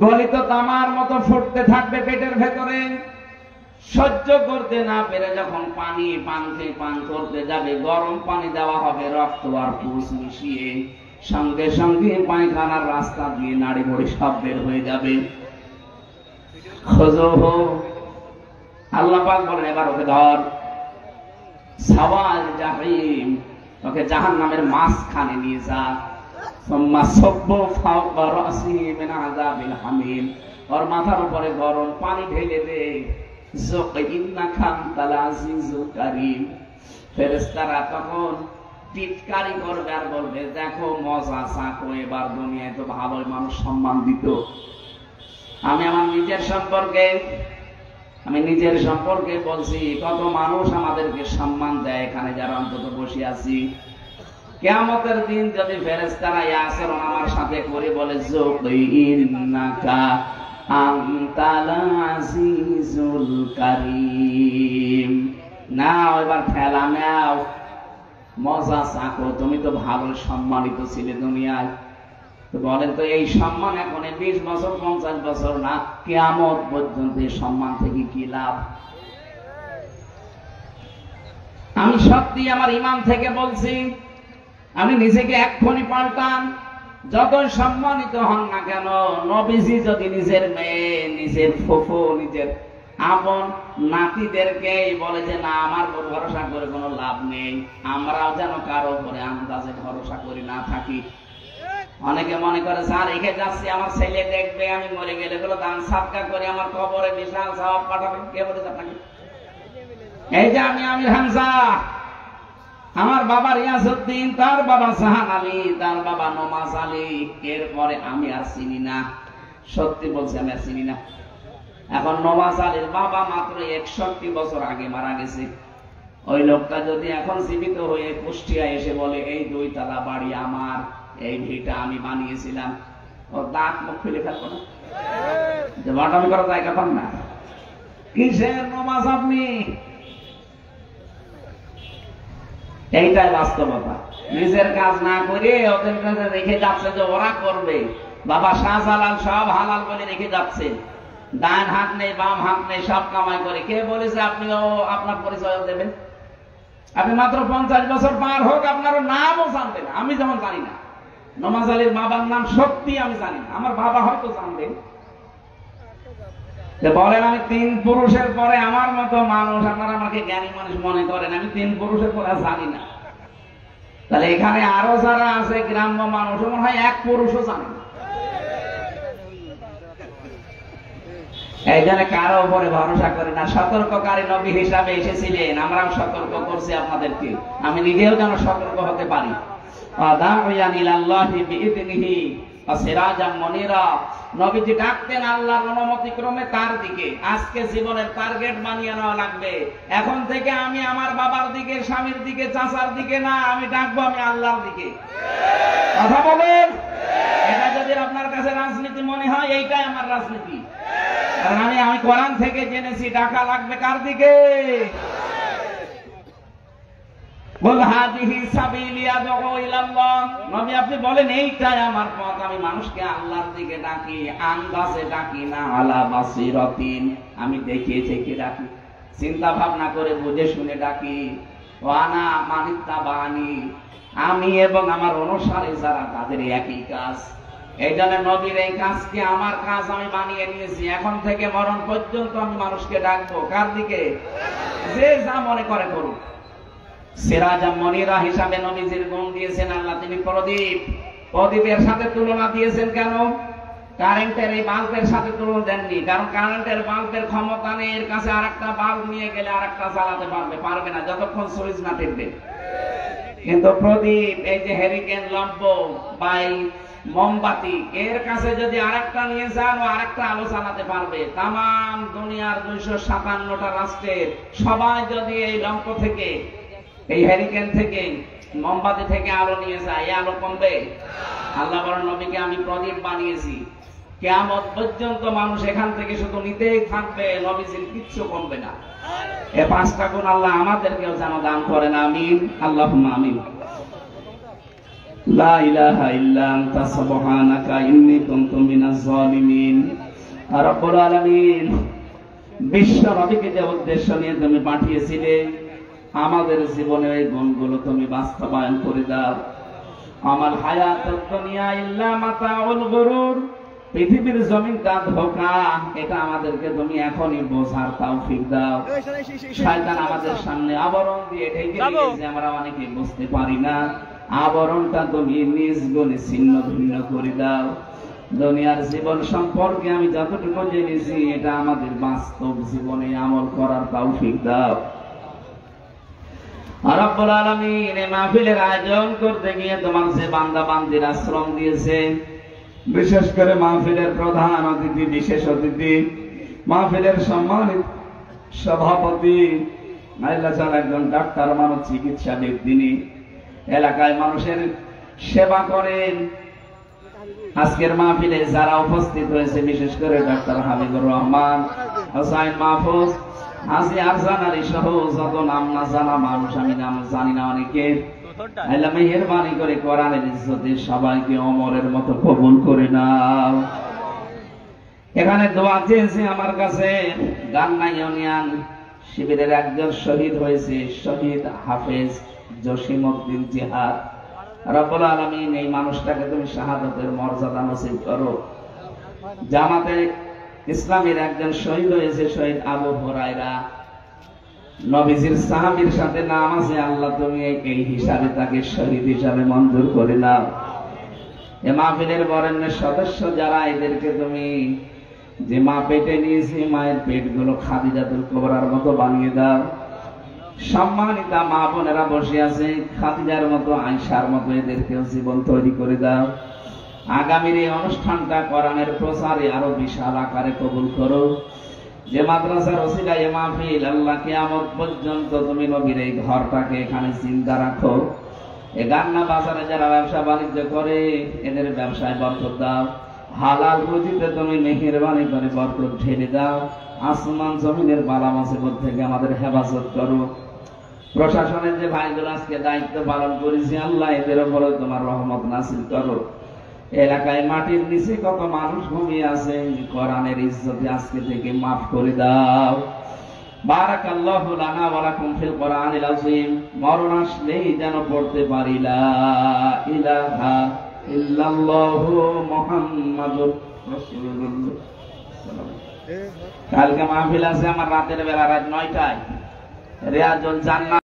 গলিত তামার মতো ফুটতে থাকবে পেটের ভেতরে। সহ্য করতে না পেরে যখন পানি পান করতে যাবে, গরম পানি দেওয়া হবে রক্ত আর পুষ মিশিয়ে, সঙ্গে সঙ্গে পায়খানার রাস্তা দিয়ে নাড়ি ভড়ি সব বের হয়ে যাবে। আল্লাহ পাক বলেন এবার ওকে ধর, সাওয়াল জাহিম, ওকে জাহান্নামের মাঝখানে নিয়ে যা, সুম্মা সাব্বু ফাওকা রাসিহি মিন আযাবিল হামিম, ওর মাথার উপরে গরম পানি ঢেলে দে, যুক ইন্নাকা আনতাল আজিজুল কারীম। ফেরেশতারা তখন টিটকারি করবে আর বলবে দেখো মজা চাকো, এবার দুনিয়ায় তো ভালোই মানুষ সম্মান দিত। আমি নিজের সম্পর্কে বলছি, কত মানুষ আমাদেরকে সম্মান দেয় এখানে যারা অন্তত বসে আছি। কিয়ামতের দিন যদি ফেরেশতারা এই আচরণ আমার সাথে করে বলে যুক ইন্নাকা আনতাল আজিজুল কারীম, নাও এবার ঠেলা নাও, মজা চাকো, তুমি তো ভালো সম্মানিত ছিলে দুনিয়ায়। বলেন তো এই সম্মান এখন 20 বছর 50 বছর না, কিয়ামত পর্যন্ত এই সম্মান থেকে কি লাভ? আমি সত্যি আমার ইমান থেকে বলছি, আমি নিজেকে এক্ষুনি পাল্টান, যত সম্মানিত হন না কেন, নবীজি যদি নিজের মেয়ে, নিজের ফুফু, নিজের আপন নাতিদেরকে বলে যে না আমার উপর ভরসা করে কোনো লাভ নেই, আমরাও যেন কারো উপরে আন্দাজে ভরসা করি না থাকি। অনেকে মনে করে স্যার রেখে যাচ্ছি, আমার ছেলে দেখবে, আমি মরে গেলে গুলো দান সাদকা করে আমার কবরে বিশাল সওয়াব পাঠাবে। কে বলেছে আপনাকে? এই যে আমি আমির হামজা, আমার বাবা রিয়াজউদ্দিন, তার বাবা জাহান আলী, তার বাবা নমাজ আলী, এরপরে আমি আর চিনি না। সত্যি বলছি আমি আর চিনি না। এখন নমাজ আলীর বাবা মাত্র 61 বছর আগে মারা গেছে। ওই লোকটা যদি এখন জীবিত হয়ে কুষ্টিয়ায় এসে বলে এই 2 তলা বাড়ি আমার, এই ভিটা আমি বানিয়েছিলাম, ও দাঁত মুখ ফেলে ফেলবো না? যে বাটামি করা জায়গা পান না। কিসের নমাজ আপনি? এইটাই বাস্তবতা। নিজের কাজ না করে ওদের কাছে রেখে যাচ্ছে যে ওরা করবে। বাবা শাহজালাল সব হালাল বলে রেখে যাচ্ছে, ডান হাত নেই বাম হাত নেই, সব কামাই করে। কে বলেছে আপনিও আপনার পরিচয় দেবেন? আপনি মাত্র 50 বছর পার হোক, আপনারও নামও জানবেন। আমি যেমন জানি না নমাজ আলীর বাবার নাম, সত্যি আমি জানি না, আমার বাবা হয়তো জানবেন। বলেন আমি 3 পুরুষের পরে আমার মতো মানুষ, আপনারা আমাকে জ্ঞানী মানুষ মনে করেন, আমি 3 পুরুষের পরে জানি না। তাহলে এখানে আরো যারা আছে গ্রাম্য মানুষ, মনে হয় 1 পুরুষও জানে না। এই জন্য কারো উপরে ভরসা করে না। সতর্ককারী নবী হিসাবে এসেছিলেন, আমরাও সতর্ক করছি আপনাদেরকে, আমি নিজেও যেন সতর্ক হতে পারি। নবীজি ডাকতেন আল্লাহর অনুমতি ক্রমে তার দিকে। আজকে জীবনের টার্গেট বানিয়ে নেওয়া লাগবে, এখন থেকে আমি আমার বাবার দিকে, স্বামীর দিকে, চাচার দিকে না, আমি ডাকবো আমি আল্লাহর দিকে। কথা বলেন, এটা যদি আপনার কাছে রাজনীতি মনে হয়, এইটাই আমার রাজনীতি। কারণ আমি কোরআন থেকে জেনেছি ডাকা লাগবে কার দিকে? নবী আপনি বলেন এইটাই আমার পথ, আমি মানুষকে আল্লাহর দিকে ডাকি, আন্দাজে ডাকি না, আলা বাসিরাতিন, আমি দেখিয়ে থেকে ডাকি, চিন্তা ভাবনা করে বুঝে শুনে ডাকি। ওয়ানা মানিত্তাবানি, আমি এবং আমার অনুসারী যারা তাদের একই কাজ। এই জন্য নবীর এই কাজকে আমার কাজ আমি বানিয়ে নিয়েছি। এখন থেকে মরণ পর্যন্ত আমি মানুষকে ডাকবো কার দিকে? যে যা মনে করে করুক। সিরাজাম মনিরা হিসাবে নবীজির গুণ দিয়েছেন আল্লাহ, তিনি প্রদীপ। প্রদীপের সাথে তুলনা দিয়েছেন কেন? কারেন্টের এই বাল্বের সাথে তুলনা দেননি, কারণ কারেন্টের বাল্বের ক্ষমতা নেই, এর কাছে আরেকটা বাল্ব নিয়ে গেলে আরেকটা জ্বালাতে পারবে না যতক্ষণ সুইচ না টিপবে। কিন্তু প্রদীপ, এই যে হেরিকেন লম্ব বা মোমবাতি, এর কাছে যদি আরেকটা নিয়ে যান ও আরেকটা আলো চালাতে পারবে। তামাম দুনিয়ার 257টা রাষ্ট্রের সবাই যদি এই লম্ব থেকে, এই হেরিকেন থেকে, মোমবাতি থেকে আলো নিয়ে যায়, এই আলো কমবে? আল্লাহ বলেন নবীকে আমি প্রদীপ বানিয়েছি, কিয়ামত পর্যন্ত মানুষ এখান থেকে শুধু নিতেই থাকবে, নবীজির কিচ্ছু কমবে না। এই 5টা গুণ আল্লাহ আমাদেরকেও যেন দান করেন, আমিন, আল্লাহুম্মা আমিন। লা ইলাহা ইল্লা আনতা সুবহানাকা ইন্নী কুনতু মিনাজ জালিমিন। রব্বুল আলামিন, বিশ্ব নবীকে যে উদ্দেশ্য নিয়ে তুমি পাঠিয়েছিলে, আমাদের জীবনে এই গুণগুলো তুমি বাস্তবায়ন করে দাও। আমার হায়াতুদ দুনিয়া ইল্লা মাতাউল গুরুর, পৃথিবীর জমিনটা ধোঁকা, এটা আমাদেরকে তুমি এখনই বোঝার তৌফিক দাও। শয়তান আমাদের সামনে আবরণ দিয়ে ঢেকে দিয়েছে, আমরা অনেকে বুঝতে পারি না। আবরণটা তুমি নিজ গুণে ছিন্ন ভিন্ন করে দাও। দুনিয়ার জীবন সম্পর্কে আমি যতটুকু জেনেছি, এটা আমাদের বাস্তব জীবনে আমল করার তৌফিক দাও। রব্বুল আলামিন, এই মাহফিলের আয়োজন করতে গিয়ে তোমার যে বান্দা বান্দিরা শ্রম দিয়েছে, বিশেষ করে মাহফিলের প্রধান অতিথি, বিশেষ অতিথি, মাহফিলের সম্মানিত সভাপতি, একজন ডাক্তার, মানব চিকিৎসাবিদ, তিনি এলাকায় মানুষের সেবা করেন। আজকের মাহফিলে যারা উপস্থিত হয়েছে, বিশেষ করে ডাক্তার হাবিবুর রহমান, হোসাইন মাহফুজ, হাজি আরজান আলী সহ যত নাম না জানা মানুষ, আমি নাম জানি না অনেকে, আল্লাহ মেহেরবানি করে কোরআনের ইজ্জতে সবাইকে ওমরের মতো কবুল করে নাও। এখানে দোয়া চেয়েছে আমার কাছে, গান্না ইউনিয়ন শিবিরের একজন শহীদ হয়েছে, শহীদ হাফেজ জসিমউদ্দিন জিহাদ। রব্বুল আলামিন, এই মানুষটাকে তুমি শাহাদাতের মর্যাদা নসিব করো। জামাতে ইসলামের একজন শহীদ হয়েছে, শহীদ আবু হুরায়রা, নবীজির সাহাবীর সাথে নাম আছে, আল্লাহ তুমি এই হিসাবে তাকে শহীদ হিসাবে মঞ্জুর করে নাও। এ মাহফিলের বরেণ্যের সদস্য যারা, এদেরকে তুমি যে মা পেটে নিয়েছে, মায়ের পেটগুলো খাদিজাতুল কুবরার মতো বানিয়ে দাও। সম্মানিতা মা বোনেরা বসে আছে, খাদিজার মতো, আয়েশার মতো, এদেরকেও জীবন তৈরি করে দাও। আগামীর এই অনুষ্ঠানটা কোরআনের প্রচারে আরো বিশাল আকারে কবুল করো। যে মাদ্রাসার ওসিলায় মাহফিল, আল্লাহ কিয়ামত পর্যন্ত তুমি নবীর এই ঘরটাকে এখানে জিন্দা রাখো। এ গান্না বাজারে যারা ব্যবসা বাণিজ্য করে, এদের ব্যবসায় বরকত দাও। হালাল রুজিতে তুমি মেহেরবানি করে বরকত ঢেলে দাও। আসমান জমিনের বালা মুসিবত থেকে আমাদের হেফাজত করো। প্রশাসনের যে ভাইগুলো আজকে দায়িত্ব পালন করেছে, আল্লাহ এদের উপরে তোমার রহমত নাসিল করো। এলাকায় মাটির নিচে কত মানুষ ঘুমিয়ে আছে, কোরআনের ইজ্জতে আজকে থেকে মাফ করে দাও। বারাকাল্লাহু লানা ওয়া লাকুম ফিল কোরআনিল আযীম। মরণ আসলেই যেন পড়তে পারি লা ইলাহা ইল্লাল্লাহু মুহাম্মাদুর রাসূলুল্লাহ। কালকে মাহফিল আছে আমার রাতের বেলা, রাত 9টায়, রিয়াজুল জান্নাত।